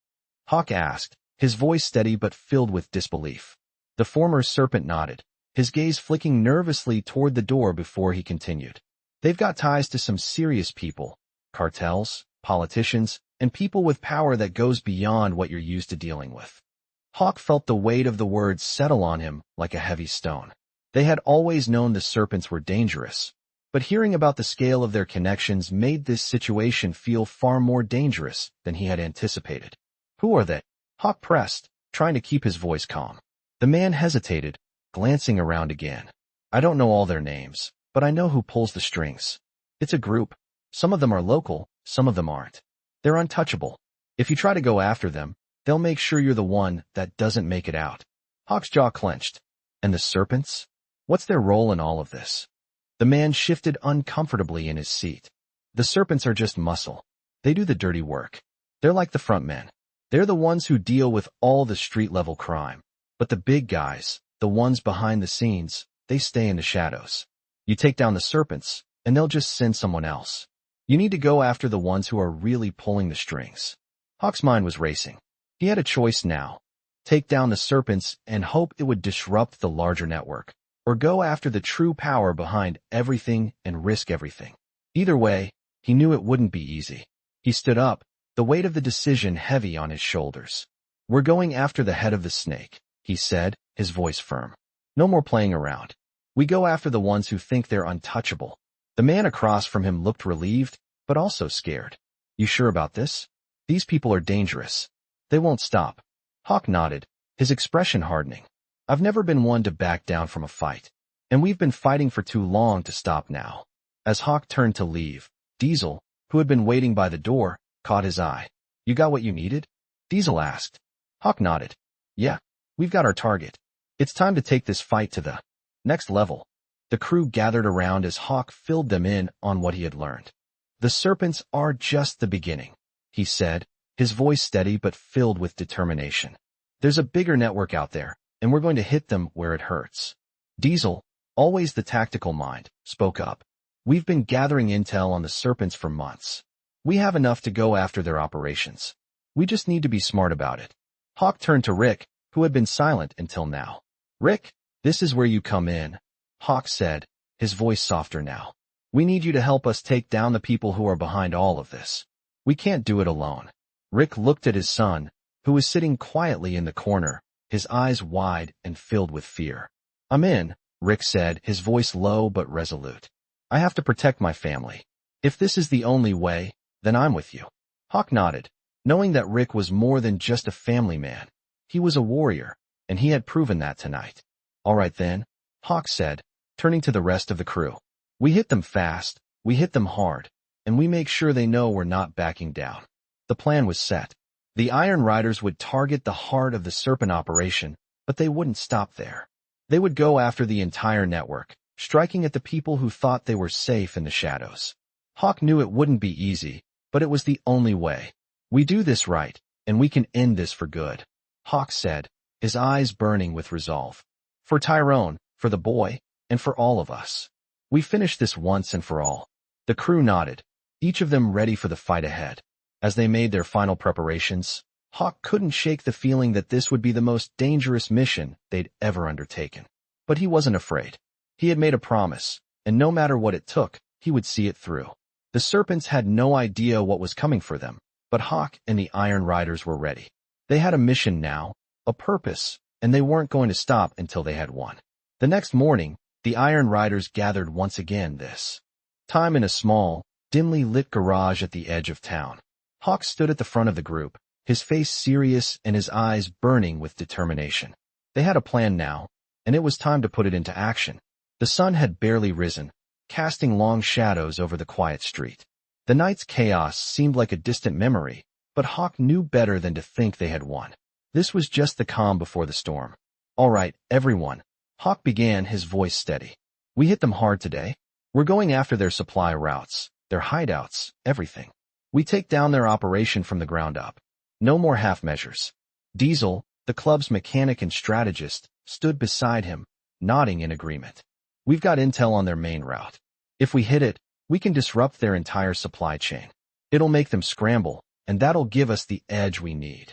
Hawk asked, his voice steady but filled with disbelief. The former Serpent nodded, his gaze flicking nervously toward the door before he continued. They've got ties to some serious people, cartels, politicians, and people with power that goes beyond what you're used to dealing with. Hawk felt the weight of the words settle on him like a heavy stone. They had always known the Serpents were dangerous, but hearing about the scale of their connections made this situation feel far more dangerous than he had anticipated. Who are they? Hawk pressed, trying to keep his voice calm. The man hesitated, glancing around again. I don't know all their names, but I know who pulls the strings. It's a group. Some of them are local, some of them aren't. They're untouchable. If you try to go after them, they'll make sure you're the one that doesn't make it out. Hawk's jaw clenched. And the serpents? What's their role in all of this? The man shifted uncomfortably in his seat. The serpents are just muscle. They do the dirty work. They're like the front men. They're the ones who deal with all the street-level crime. But the big guys, the ones behind the scenes, they stay in the shadows. You take down the serpents, and they'll just send someone else. You need to go after the ones who are really pulling the strings. Hawk's mind was racing. He had a choice now. Take down the serpents and hope it would disrupt the larger network, or go after the true power behind everything and risk everything. Either way, he knew it wouldn't be easy. He stood up, the weight of the decision heavy on his shoulders. We're going after the head of the snake, he said, his voice firm. No more playing around. We go after the ones who think they're untouchable. The man across from him looked relieved, but also scared. You sure about this? These people are dangerous. They won't stop. Hawk nodded, his expression hardening. I've never been one to back down from a fight, and we've been fighting for too long to stop now. As Hawk turned to leave, Diesel, who had been waiting by the door, caught his eye. You got what you needed? Diesel asked. Hawk nodded. Yeah, we've got our target. It's time to take this fight to the next level. The crew gathered around as Hawk filled them in on what he had learned. The serpents are just the beginning, he said, his voice steady but filled with determination. There's a bigger network out there, and we're going to hit them where it hurts. Diesel, always the tactical mind, spoke up. We've been gathering intel on the serpents for months. We have enough to go after their operations. We just need to be smart about it. Hawk turned to Rick, who had been silent until now. Rick, this is where you come in, Hawk said, his voice softer now. We need you to help us take down the people who are behind all of this. We can't do it alone. Rick looked at his son, who was sitting quietly in the corner, his eyes wide and filled with fear. I'm in, Rick said, his voice low but resolute. I have to protect my family. If this is the only way, then I'm with you. Hawk nodded, knowing that Rick was more than just a family man. He was a warrior, and he had proven that tonight. All right then, Hawk said, turning to the rest of the crew. We hit them fast, we hit them hard, and we make sure they know we're not backing down. The plan was set. The Iron Riders would target the heart of the Serpent operation, but they wouldn't stop there. They would go after the entire network, striking at the people who thought they were safe in the shadows. Hawk knew it wouldn't be easy, but it was the only way. We do this right, and we can end this for good, Hawk said, his eyes burning with resolve. For Tyrone, for the boy, and for all of us. We finish this once and for all. The crew nodded, each of them ready for the fight ahead. As they made their final preparations, Hawk couldn't shake the feeling that this would be the most dangerous mission they'd ever undertaken. But he wasn't afraid. He had made a promise, and no matter what it took, he would see it through. The Serpents had no idea what was coming for them, but Hawk and the Iron Riders were ready. They had a mission now, a purpose, and they weren't going to stop until they had won. The next morning, the Iron Riders gathered once again this time in a small, dimly lit garage at the edge of town. Hawk stood at the front of the group, his face serious and his eyes burning with determination. They had a plan now, and it was time to put it into action. The sun had barely risen, casting long shadows over the quiet street. The night's chaos seemed like a distant memory, but Hawk knew better than to think they had won. This was just the calm before the storm. All right, everyone, Hawk began, his voice steady. We hit them hard today. We're going after their supply routes, their hideouts, everything. We take down their operation from the ground up. No more half measures. Diesel, the club's mechanic and strategist, stood beside him, nodding in agreement. We've got intel on their main route. If we hit it, we can disrupt their entire supply chain. It'll make them scramble, and that'll give us the edge we need.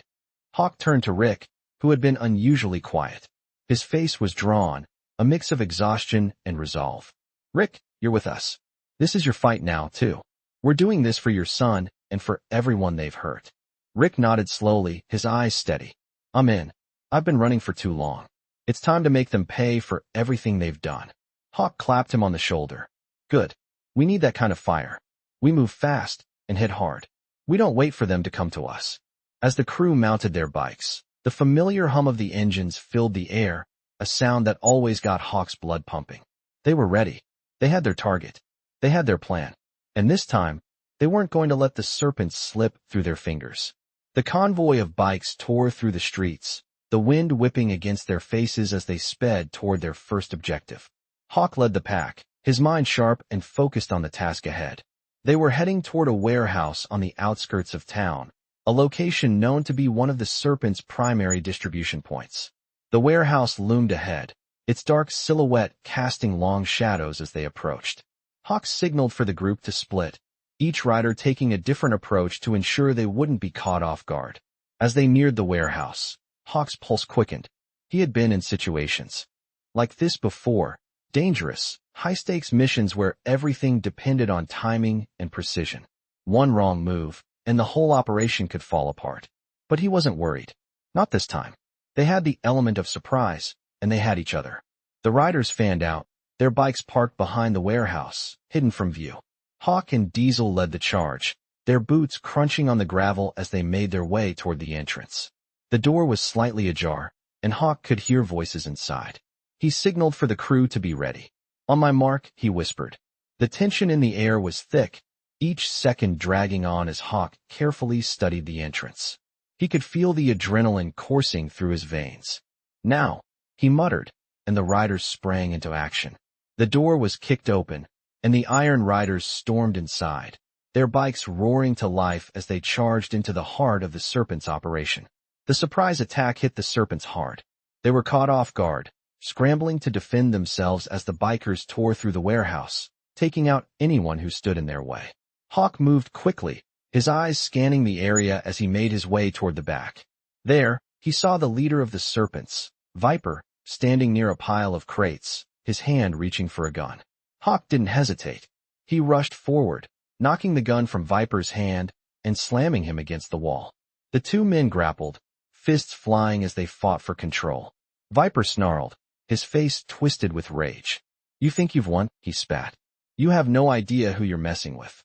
Hawk turned to Rick, who had been unusually quiet. His face was drawn, a mix of exhaustion and resolve. Rick, you're with us. This is your fight now, too. We're doing this for your son and for everyone they've hurt. Rick nodded slowly, his eyes steady. I'm in. I've been running for too long. It's time to make them pay for everything they've done. Hawk clapped him on the shoulder. Good. We need that kind of fire. We move fast and hit hard. We don't wait for them to come to us. As the crew mounted their bikes, the familiar hum of the engines filled the air, a sound that always got Hawk's blood pumping. They were ready. They had their target. They had their plan. And this time, they weren't going to let the serpent slip through their fingers. The convoy of bikes tore through the streets, the wind whipping against their faces as they sped toward their first objective. Hawk led the pack, his mind sharp and focused on the task ahead. They were heading toward a warehouse on the outskirts of town, a location known to be one of the Serpent's primary distribution points. The warehouse loomed ahead, its dark silhouette casting long shadows as they approached. Hawk signaled for the group to split, each rider taking a different approach to ensure they wouldn't be caught off guard. As they neared the warehouse, Hawk's pulse quickened. He had been in situations like this before, dangerous, high-stakes missions where everything depended on timing and precision. One wrong move, and the whole operation could fall apart. But he wasn't worried. Not this time. They had the element of surprise, and they had each other. The riders fanned out, their bikes parked behind the warehouse, hidden from view. Hawk and Diesel led the charge, their boots crunching on the gravel as they made their way toward the entrance. The door was slightly ajar, and Hawk could hear voices inside. He signaled for the crew to be ready. On my mark, he whispered. The tension in the air was thick, each second dragging on as Hawk carefully studied the entrance. He could feel the adrenaline coursing through his veins. Now, he muttered, and the riders sprang into action. The door was kicked open, and the Iron Riders stormed inside, their bikes roaring to life as they charged into the heart of the Serpent's operation. The surprise attack hit the Serpents hard. They were caught off guard, scrambling to defend themselves as the bikers tore through the warehouse, taking out anyone who stood in their way. Hawk moved quickly, his eyes scanning the area as he made his way toward the back. There, he saw the leader of the Serpents, Viper, standing near a pile of crates, his hand reaching for a gun. Hawk didn't hesitate. He rushed forward, knocking the gun from Viper's hand and slamming him against the wall. The two men grappled, fists flying as they fought for control. Viper snarled, his face twisted with rage. You think you've won? He spat. You have no idea who you're messing with.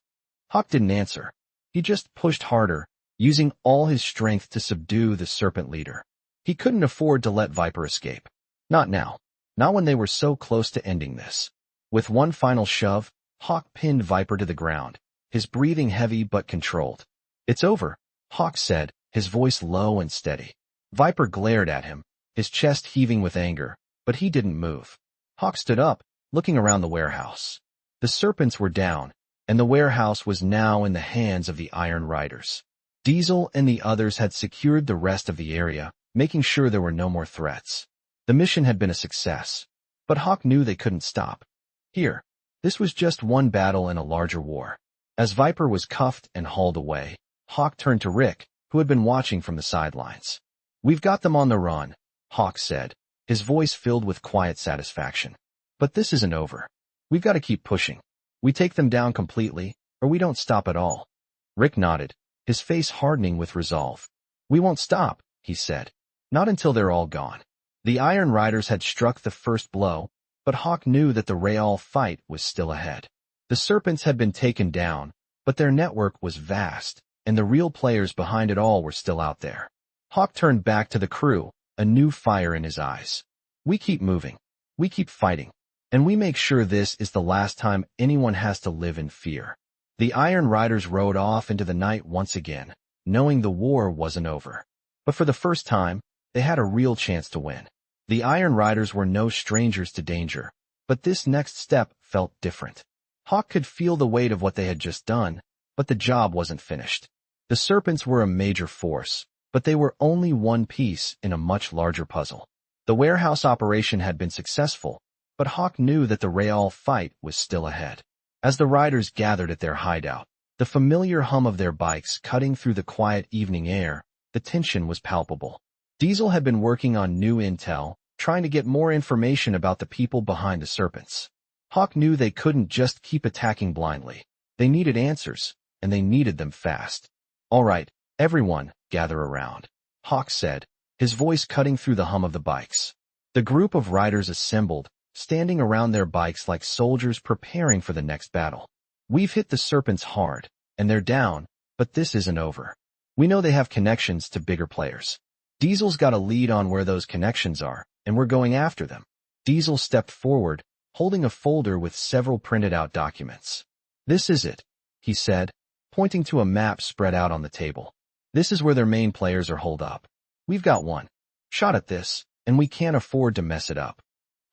Hawk didn't answer. He just pushed harder, using all his strength to subdue the Serpent leader. He couldn't afford to let Viper escape. Not now. Not when they were so close to ending this. With one final shove, Hawk pinned Viper to the ground, his breathing heavy but controlled. It's over, Hawk said, his voice low and steady. Viper glared at him, his chest heaving with anger, but he didn't move. Hawk stood up, looking around the warehouse. The Serpents were down, and the warehouse was now in the hands of the Iron Riders. Diesel and the others had secured the rest of the area, making sure there were no more threats. The mission had been a success, but Hawk knew they couldn't stop. Here, this was just one battle in a larger war. As Viper was cuffed and hauled away, Hawk turned to Rick, who had been watching from the sidelines. We've got them on the run, Hawk said, his voice filled with quiet satisfaction. But this isn't over. We've got to keep pushing. We take them down completely, or we don't stop at all. Rick nodded, his face hardening with resolve. We won't stop, he said. Not until they're all gone. The Iron Riders had struck the first blow, but Hawk knew that the real fight was still ahead. The Serpents had been taken down, but their network was vast, and the real players behind it all were still out there. Hawk turned back to the crew, a new fire in his eyes. We keep moving. We keep fighting. And we make sure this is the last time anyone has to live in fear. The Iron Riders rode off into the night once again, knowing the war wasn't over. But for the first time, they had a real chance to win. The Iron Riders were no strangers to danger, but this next step felt different. Hawk could feel the weight of what they had just done, but the job wasn't finished. The Serpents were a major force, but they were only one piece in a much larger puzzle. The warehouse operation had been successful, but Hawk knew that the real fight was still ahead. As the riders gathered at their hideout, the familiar hum of their bikes cutting through the quiet evening air, the tension was palpable. Diesel had been working on new intel, trying to get more information about the people behind the Serpents. Hawk knew they couldn't just keep attacking blindly. They needed answers, and they needed them fast. All right, everyone, gather around, Hawk said, his voice cutting through the hum of the bikes. The group of riders assembled, standing around their bikes like soldiers preparing for the next battle. We've hit the Serpents hard, and they're down, but this isn't over. We know they have connections to bigger players. Diesel's got a lead on where those connections are, and we're going after them. Diesel stepped forward, holding a folder with several printed-out documents. "This is it," he said, pointing to a map spread out on the table. "This is where their main players are holed up. We've got one shot at this, and we can't afford to mess it up."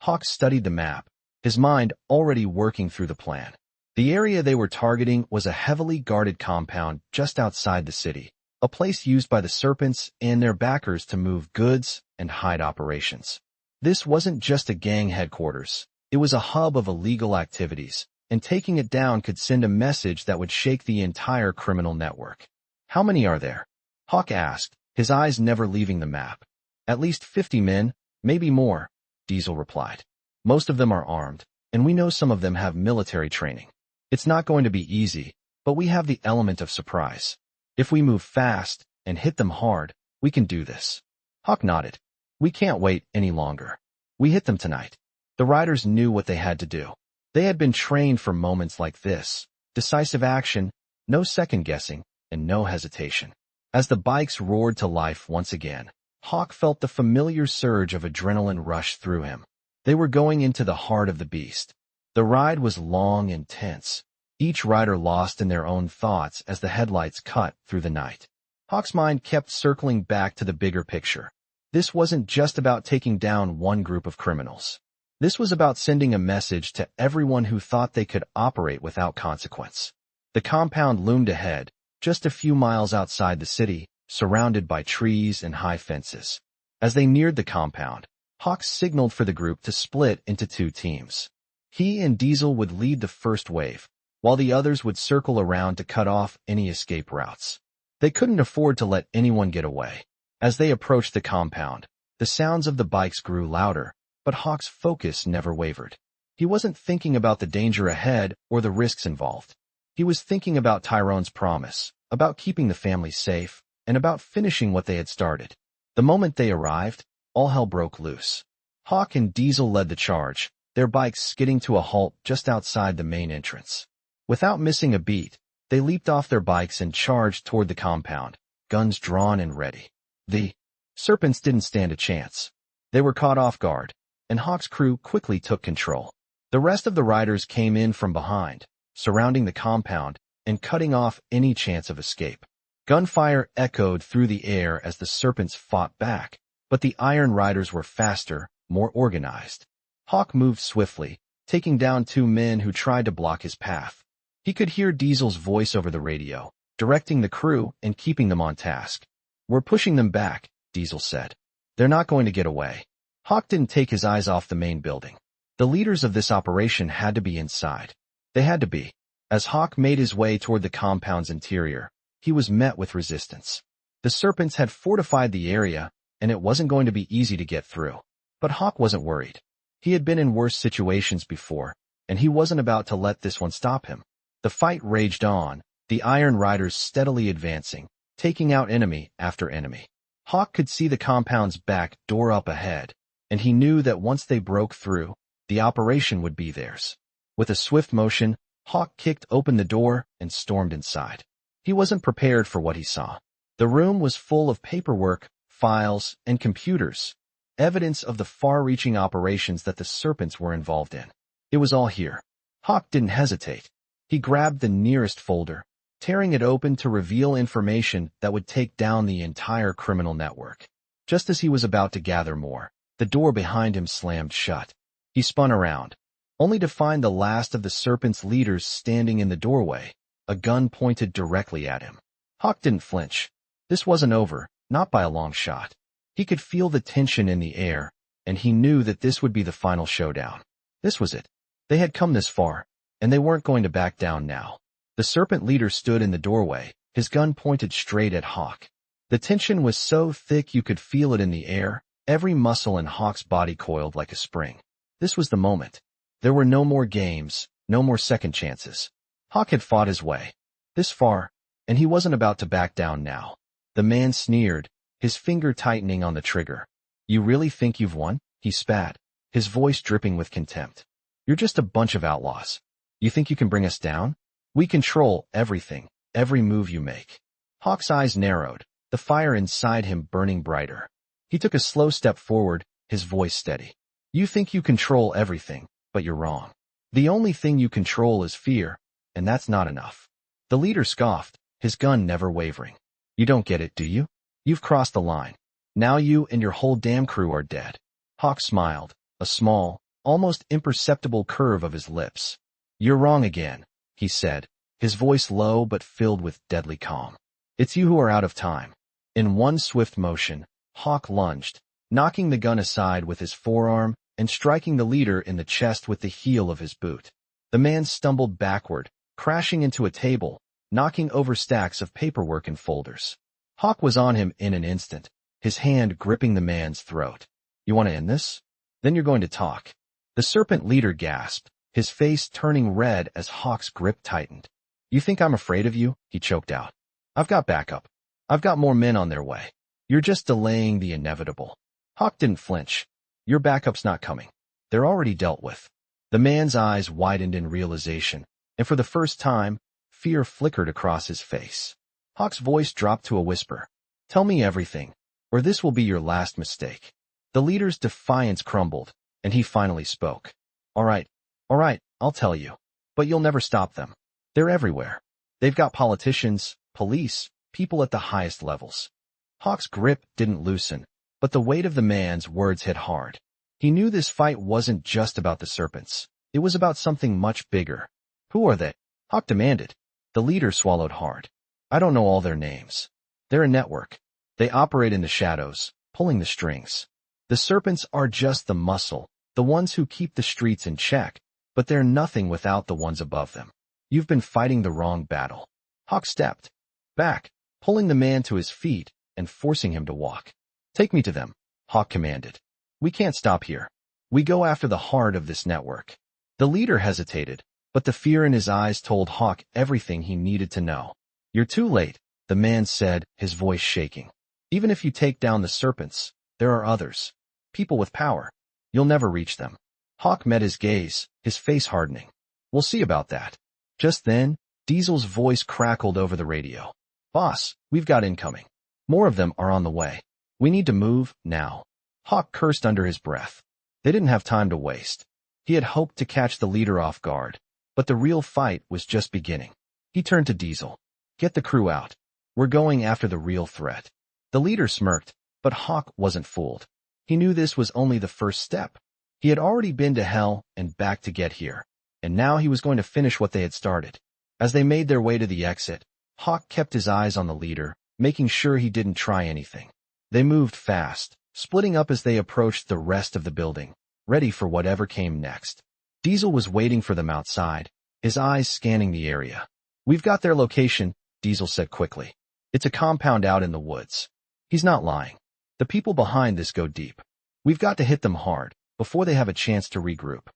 Hawk studied the map, his mind already working through the plan. The area they were targeting was a heavily guarded compound just outside the city, a place used by the Serpents and their backers to move goods and hide operations. This wasn't just a gang headquarters. It was a hub of illegal activities, and taking it down could send a message that would shake the entire criminal network. "How many are there?" Hawk asked, his eyes never leaving the map. "At least 50 men, maybe more," Diesel replied. "Most of them are armed, and we know some of them have military training. It's not going to be easy, but we have the element of surprise. If we move fast and hit them hard, we can do this." Hawk nodded. "We can't wait any longer. We hit them tonight." The riders knew what they had to do. They had been trained for moments like this. Decisive action, no second-guessing, and no hesitation. As the bikes roared to life once again, Hawk felt the familiar surge of adrenaline rush through him. They were going into the heart of the beast. The ride was long and tense, each rider lost in their own thoughts as the headlights cut through the night. Hawk's mind kept circling back to the bigger picture. This wasn't just about taking down one group of criminals. This was about sending a message to everyone who thought they could operate without consequence. The compound loomed ahead, just a few miles outside the city, surrounded by trees and high fences. As they neared the compound, Hawk signaled for the group to split into two teams. He and Diesel would lead the first wave, while the others would circle around to cut off any escape routes. They couldn't afford to let anyone get away. As they approached the compound, the sounds of the bikes grew louder, but Hawk's focus never wavered. He wasn't thinking about the danger ahead or the risks involved. He was thinking about Tyrone's promise, about keeping the family safe, and about finishing what they had started. The moment they arrived, all hell broke loose. Hawk and Diesel led the charge, their bikes skidding to a halt just outside the main entrance. Without missing a beat, they leaped off their bikes and charged toward the compound, guns drawn and ready. The Serpents didn't stand a chance. They were caught off guard, and Hawk's crew quickly took control. The rest of the riders came in from behind, surrounding the compound and cutting off any chance of escape. Gunfire echoed through the air as the Serpents fought back, but the Iron Riders were faster, more organized. Hawk moved swiftly, taking down two men who tried to block his path. He could hear Diesel's voice over the radio, directing the crew and keeping them on task. "We're pushing them back," Diesel said. "They're not going to get away." Hawk didn't take his eyes off the main building. The leaders of this operation had to be inside. They had to be. As Hawk made his way toward the compound's interior, he was met with resistance. The Serpents had fortified the area, and it wasn't going to be easy to get through. But Hawk wasn't worried. He had been in worse situations before, and he wasn't about to let this one stop him. The fight raged on, the Iron Riders steadily advancing, taking out enemy after enemy. Hawk could see the compound's back door up ahead, and he knew that once they broke through, the operation would be theirs. With a swift motion, Hawk kicked open the door and stormed inside. He wasn't prepared for what he saw. The room was full of paperwork, files, and computers, evidence of the far-reaching operations that the Serpents were involved in. It was all here. Hawk didn't hesitate. He grabbed the nearest folder, tearing it open to reveal information that would take down the entire criminal network. Just as he was about to gather more, the door behind him slammed shut. He spun around, only to find the last of the Serpent's leaders standing in the doorway, a gun pointed directly at him. Hawk didn't flinch. This wasn't over, not by a long shot. He could feel the tension in the air, and he knew that this would be the final showdown. This was it. They had come this far, and they weren't going to back down now. The Serpent leader stood in the doorway, his gun pointed straight at Hawk. The tension was so thick you could feel it in the air, every muscle in Hawk's body coiled like a spring. This was the moment. There were no more games, no more second chances. Hawk had fought his way this far, and he wasn't about to back down now. The man sneered, his finger tightening on the trigger. "You really think you've won?" he spat, his voice dripping with contempt. "You're just a bunch of outlaws. You think you can bring us down? We control everything, every move you make." Hawk's eyes narrowed, the fire inside him burning brighter. He took a slow step forward, his voice steady. "You think you control everything, but you're wrong. The only thing you control is fear, and that's not enough. The leader scoffed, his gun never wavering. You don't get it, do you? You've crossed the line. Now you and your whole damn crew are dead. Hawk smiled, a small, almost imperceptible curve of his lips. You're wrong again, he said, his voice low but filled with deadly calm. It's you who are out of time. In one swift motion, Hawk lunged, knocking the gun aside with his forearm and striking the leader in the chest with the heel of his boot. The man stumbled backward, crashing into a table, knocking over stacks of paperwork and folders. Hawk was on him in an instant, his hand gripping the man's throat. You want to end this? Then you're going to talk. The Serpent leader gasped, his face turning red as Hawk's grip tightened. You think I'm afraid of you? He choked out. I've got backup. I've got more men on their way. You're just delaying the inevitable. Hawk didn't flinch. Your backup's not coming. They're already dealt with. The man's eyes widened in realization, and for the first time, fear flickered across his face. Hawk's voice dropped to a whisper. Tell me everything, or this will be your last mistake. The leader's defiance crumbled, and he finally spoke. All right, I'll tell you. But you'll never stop them. They're everywhere. They've got politicians, police, people at the highest levels. Hawk's grip didn't loosen, but the weight of the man's words hit hard. He knew this fight wasn't just about the Serpents. It was about something much bigger. Who are they? Hawk demanded. The leader swallowed hard. I don't know all their names. They're a network. They operate in the shadows, pulling the strings. The Serpents are just the muscle, the ones who keep the streets in check, but they're nothing without the ones above them. You've been fighting the wrong battle. Hawk stepped back, pulling the man to his feet and forcing him to walk. Take me to them, Hawk commanded. We can't stop here. We go after the heart of this network. The leader hesitated, but the fear in his eyes told Hawk everything he needed to know. You're too late, the man said, his voice shaking. Even if you take down the Serpents, there are others. People with power. You'll never reach them. Hawk met his gaze, his face hardening. We'll see about that. Just then, Diesel's voice crackled over the radio. Boss, we've got incoming. More of them are on the way. We need to move, now. Hawk cursed under his breath. They didn't have time to waste. He had hoped to catch the leader off guard, but the real fight was just beginning. He turned to Diesel. Get the crew out. We're going after the real threat. The leader smirked, but Hawk wasn't fooled. He knew this was only the first step. He had already been to hell and back to get here, and now he was going to finish what they had started. As they made their way to the exit, Hawk kept his eyes on the leader, making sure he didn't try anything. They moved fast, splitting up as they approached the rest of the building, ready for whatever came next. Diesel was waiting for them outside, his eyes scanning the area. We've got their location, Diesel said quickly. It's a compound out in the woods. He's not lying. The people behind this go deep. We've got to hit them hard, before they have a chance to regroup.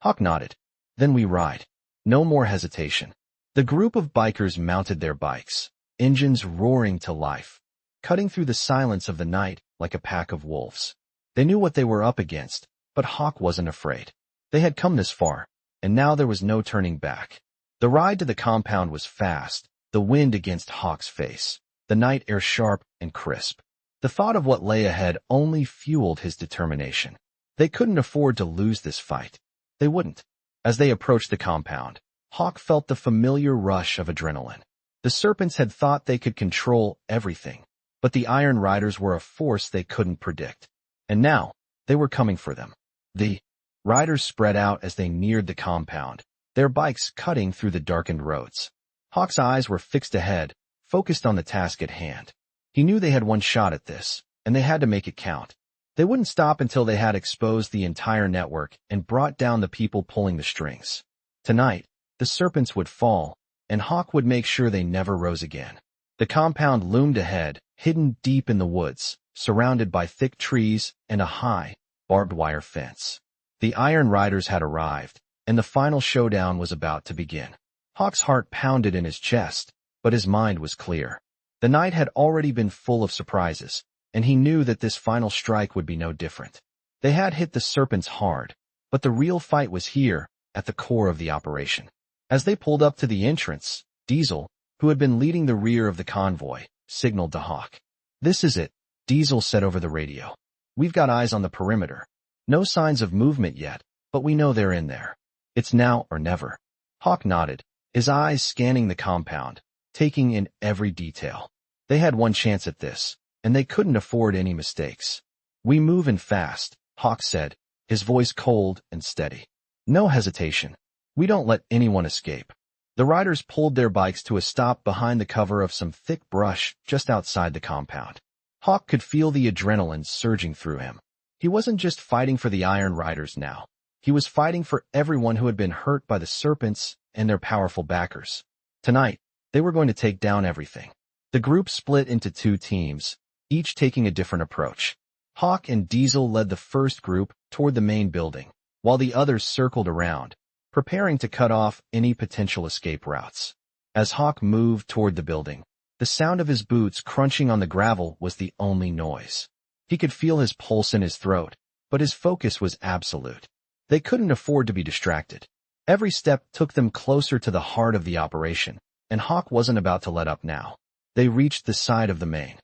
Hawk nodded. Then we ride. No more hesitation. The group of bikers mounted their bikes, engines roaring to life, cutting through the silence of the night like a pack of wolves. They knew what they were up against, but Hawk wasn't afraid. They had come this far, and now there was no turning back. The ride to the compound was fast, the wind against Hawk's face, the night air sharp and crisp. The thought of what lay ahead only fueled his determination. They couldn't afford to lose this fight. They wouldn't. As they approached the compound, Hawk felt the familiar rush of adrenaline. The Serpents had thought they could control everything, but the Iron Riders were a force they couldn't predict. And now, they were coming for them. The riders spread out as they neared the compound, their bikes cutting through the darkened roads. Hawk's eyes were fixed ahead, focused on the task at hand. He knew they had one shot at this, and they had to make it count. They wouldn't stop until they had exposed the entire network and brought down the people pulling the strings. Tonight, the Serpents would fall, and Hawk would make sure they never rose again. The compound loomed ahead, hidden deep in the woods, surrounded by thick trees and a high, barbed wire fence. The Iron Riders had arrived, and the final showdown was about to begin. Hawk's heart pounded in his chest, but his mind was clear. The night had already been full of surprises, and he knew that this final strike would be no different. They had hit the Serpents hard, but the real fight was here, at the core of the operation. As they pulled up to the entrance, Diesel, who had been leading the rear of the convoy, signaled to Hawk. This is it, Diesel said over the radio. We've got eyes on the perimeter. No signs of movement yet, but we know they're in there. It's now or never. Hawk nodded, his eyes scanning the compound, taking in every detail. They had one chance at this, and they couldn't afford any mistakes. We move in fast, Hawk said, his voice cold and steady. No hesitation. We don't let anyone escape. The riders pulled their bikes to a stop behind the cover of some thick brush just outside the compound. Hawk could feel the adrenaline surging through him. He wasn't just fighting for the Iron Riders now. He was fighting for everyone who had been hurt by the Serpents and their powerful backers. Tonight, they were going to take down everything. The group split into two teams, each taking a different approach. Hawk and Diesel led the first group toward the main building, while the others circled around, preparing to cut off any potential escape routes. As Hawk moved toward the building, the sound of his boots crunching on the gravel was the only noise. He could feel his pulse in his throat, but his focus was absolute. They couldn't afford to be distracted. Every step took them closer to the heart of the operation, and Hawk wasn't about to let up now. They reached the side of the main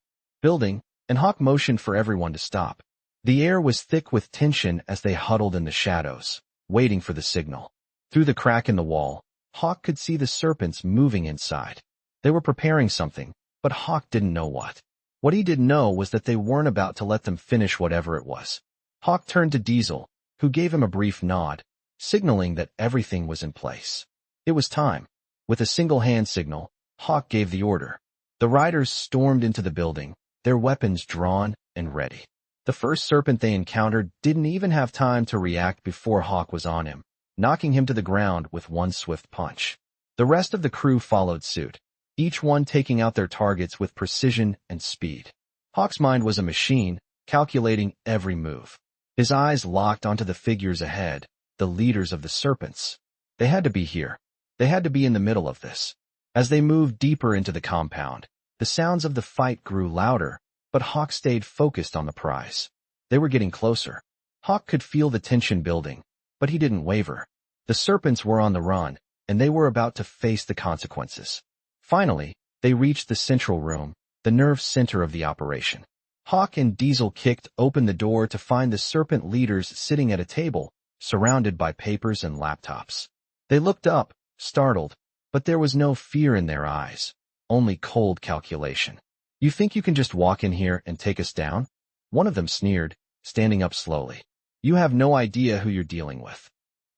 building, and Hawk motioned for everyone to stop. The air was thick with tension as they huddled in the shadows, waiting for the signal. Through the crack in the wall, Hawk could see the Serpents moving inside. They were preparing something, but Hawk didn't know what. What he did know was that they weren't about to let them finish whatever it was. Hawk turned to Diesel, who gave him a brief nod, signaling that everything was in place. It was time. With a single hand signal, Hawk gave the order. The riders stormed into the building, their weapons drawn and ready. The first Serpent they encountered didn't even have time to react before Hawk was on him, knocking him to the ground with one swift punch. The rest of the crew followed suit, each one taking out their targets with precision and speed. Hawk's mind was a machine, calculating every move. His eyes locked onto the figures ahead, the leaders of the Serpents. They had to be here. They had to be in the middle of this. As they moved deeper into the compound, the sounds of the fight grew louder, but Hawk stayed focused on the prize. They were getting closer. Hawk could feel the tension building, but he didn't waver. The Serpents were on the run, and they were about to face the consequences. Finally, they reached the central room, the nerve center of the operation. Hawk and Diesel kicked open the door to find the Serpent leaders sitting at a table, surrounded by papers and laptops. They looked up, startled, but there was no fear in their eyes, only cold calculation. "You think you can just walk in here and take us down?" One of them sneered, standing up slowly. "You have no idea who you're dealing with."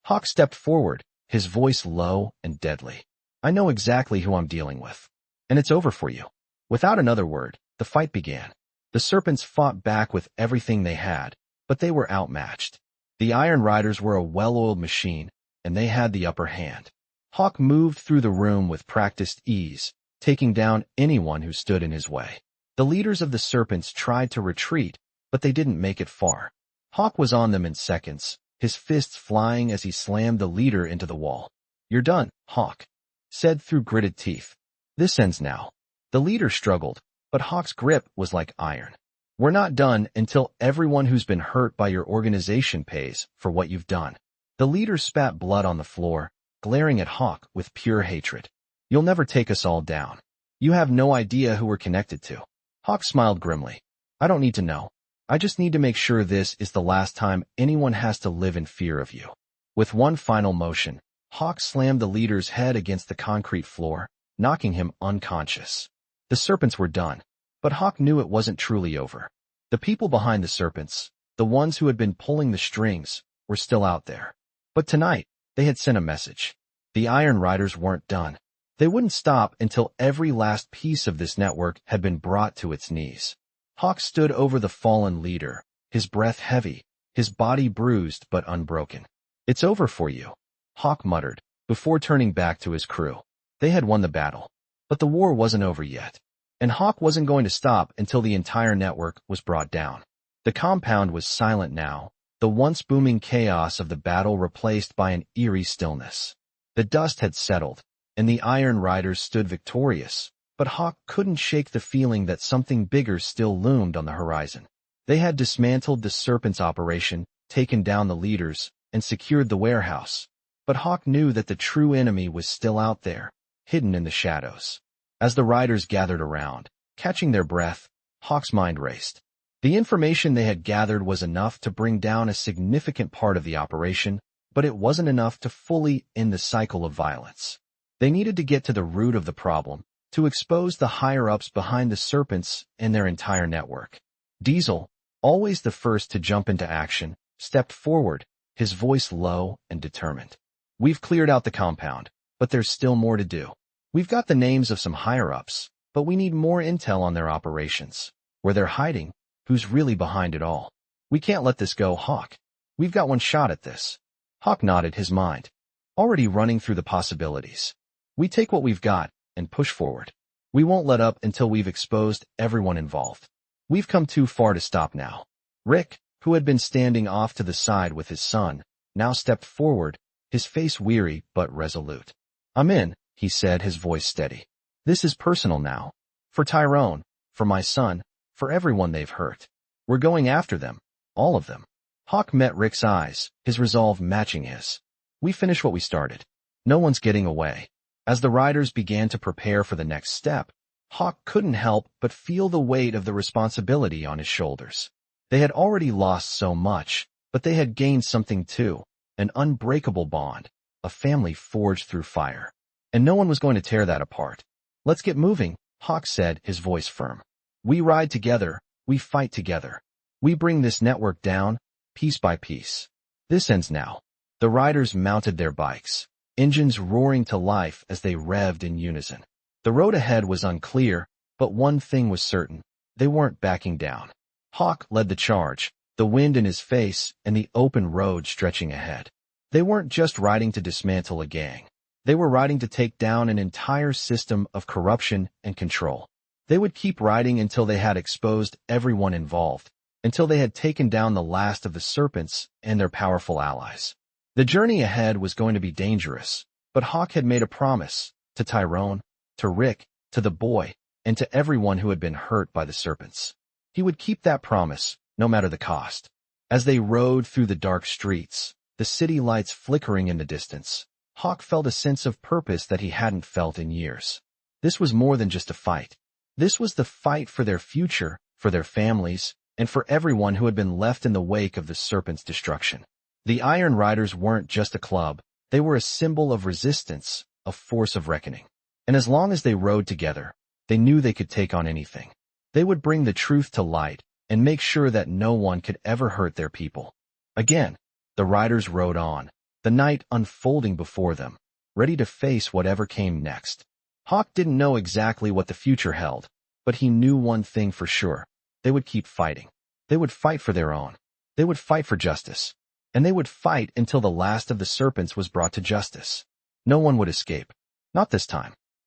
Hawk stepped forward, his voice low and deadly. "I know exactly who I'm dealing with. And it's over for you." Without another word, the fight began. The Serpents fought back with everything they had, but they were outmatched. The Iron Riders were a well-oiled machine, and they had the upper hand. Hawk moved through the room with practiced ease, taking down anyone who stood in his way. The leaders of the Serpents tried to retreat, but they didn't make it far. Hawk was on them in seconds, his fists flying as he slammed the leader into the wall. "You're done," Hawk said through gritted teeth. "This ends now." The leader struggled, but Hawk's grip was like iron. "We're not done until everyone who's been hurt by your organization pays for what you've done." The leader spat blood on the floor, glaring at Hawk with pure hatred. "You'll never take us all down. You have no idea who we're connected to." Hawk smiled grimly. "I don't need to know. I just need to make sure this is the last time anyone has to live in fear of you." With one final motion, Hawk slammed the leader's head against the concrete floor, knocking him unconscious. The Serpents were done, but Hawk knew it wasn't truly over. The people behind the Serpents, the ones who had been pulling the strings, were still out there. But tonight, they had sent a message. The Iron Riders weren't done. They wouldn't stop until every last piece of this network had been brought to its knees. Hawk stood over the fallen leader, his breath heavy, his body bruised but unbroken. "It's over for you," Hawk muttered, before turning back to his crew. They had won the battle, but the war wasn't over yet, and Hawk wasn't going to stop until the entire network was brought down. The compound was silent now, the once booming chaos of the battle replaced by an eerie stillness. The dust had settled, and the Iron Riders stood victorious, but Hawk couldn't shake the feeling that something bigger still loomed on the horizon. They had dismantled the Serpent's operation, taken down the leaders, and secured the warehouse. But Hawk knew that the true enemy was still out there, hidden in the shadows. As the riders gathered around, catching their breath, Hawk's mind raced. The information they had gathered was enough to bring down a significant part of the operation, but it wasn't enough to fully end the cycle of violence. They needed to get to the root of the problem, to expose the higher-ups behind the serpents and their entire network. Diesel, always the first to jump into action, stepped forward, his voice low and determined. "We've cleared out the compound, but there's still more to do. We've got the names of some higher-ups, but we need more intel on their operations, where they're hiding, who's really behind it all. We can't let this go, Hawk. We've got one shot at this." Hawk nodded, his mind already running through the possibilities. "We take what we've got and push forward. We won't let up until we've exposed everyone involved. We've come too far to stop now." Rick, who had been standing off to the side with his son, now stepped forward, his face weary but resolute. "I'm in," he said, his voice steady. "This is personal now. For Tyrone, for my son, for everyone they've hurt. We're going after them, all of them." Hawk met Rick's eyes, his resolve matching his. "We finish what we started. No one's getting away." As the riders began to prepare for the next step, Hawk couldn't help but feel the weight of the responsibility on his shoulders. They had already lost so much, but they had gained something too, an unbreakable bond, a family forged through fire. And no one was going to tear that apart. "Let's get moving," Hawk said, his voice firm. "We ride together, we fight together. We bring this network down, piece by piece. This ends now." The riders mounted their bikes, engines roaring to life as they revved in unison. The road ahead was unclear, but one thing was certain: they weren't backing down. Hawk led the charge, the wind in his face and the open road stretching ahead. They weren't just riding to dismantle a gang. They were riding to take down an entire system of corruption and control. They would keep riding until they had exposed everyone involved, until they had taken down the last of the serpents and their powerful allies. The journey ahead was going to be dangerous, but Hawk had made a promise to Tyrone, to Rick, to the boy, and to everyone who had been hurt by the serpents. He would keep that promise, no matter the cost. As they rode through the dark streets, the city lights flickering in the distance, Hawk felt a sense of purpose that he hadn't felt in years. This was more than just a fight. This was the fight for their future, for their families, and for everyone who had been left in the wake of the serpent's destruction. The Iron Riders weren't just a club, they were a symbol of resistance, a force of reckoning. And as long as they rode together, they knew they could take on anything. They would bring the truth to light and make sure that no one could ever hurt their people. Again, the riders rode on, the night unfolding before them, ready to face whatever came next. Hawk didn't know exactly what the future held, but he knew one thing for sure: they would keep fighting. They would fight for their own. They would fight for justice. And they would fight until the last of the serpents was brought to justice. No one would escape. Not this time.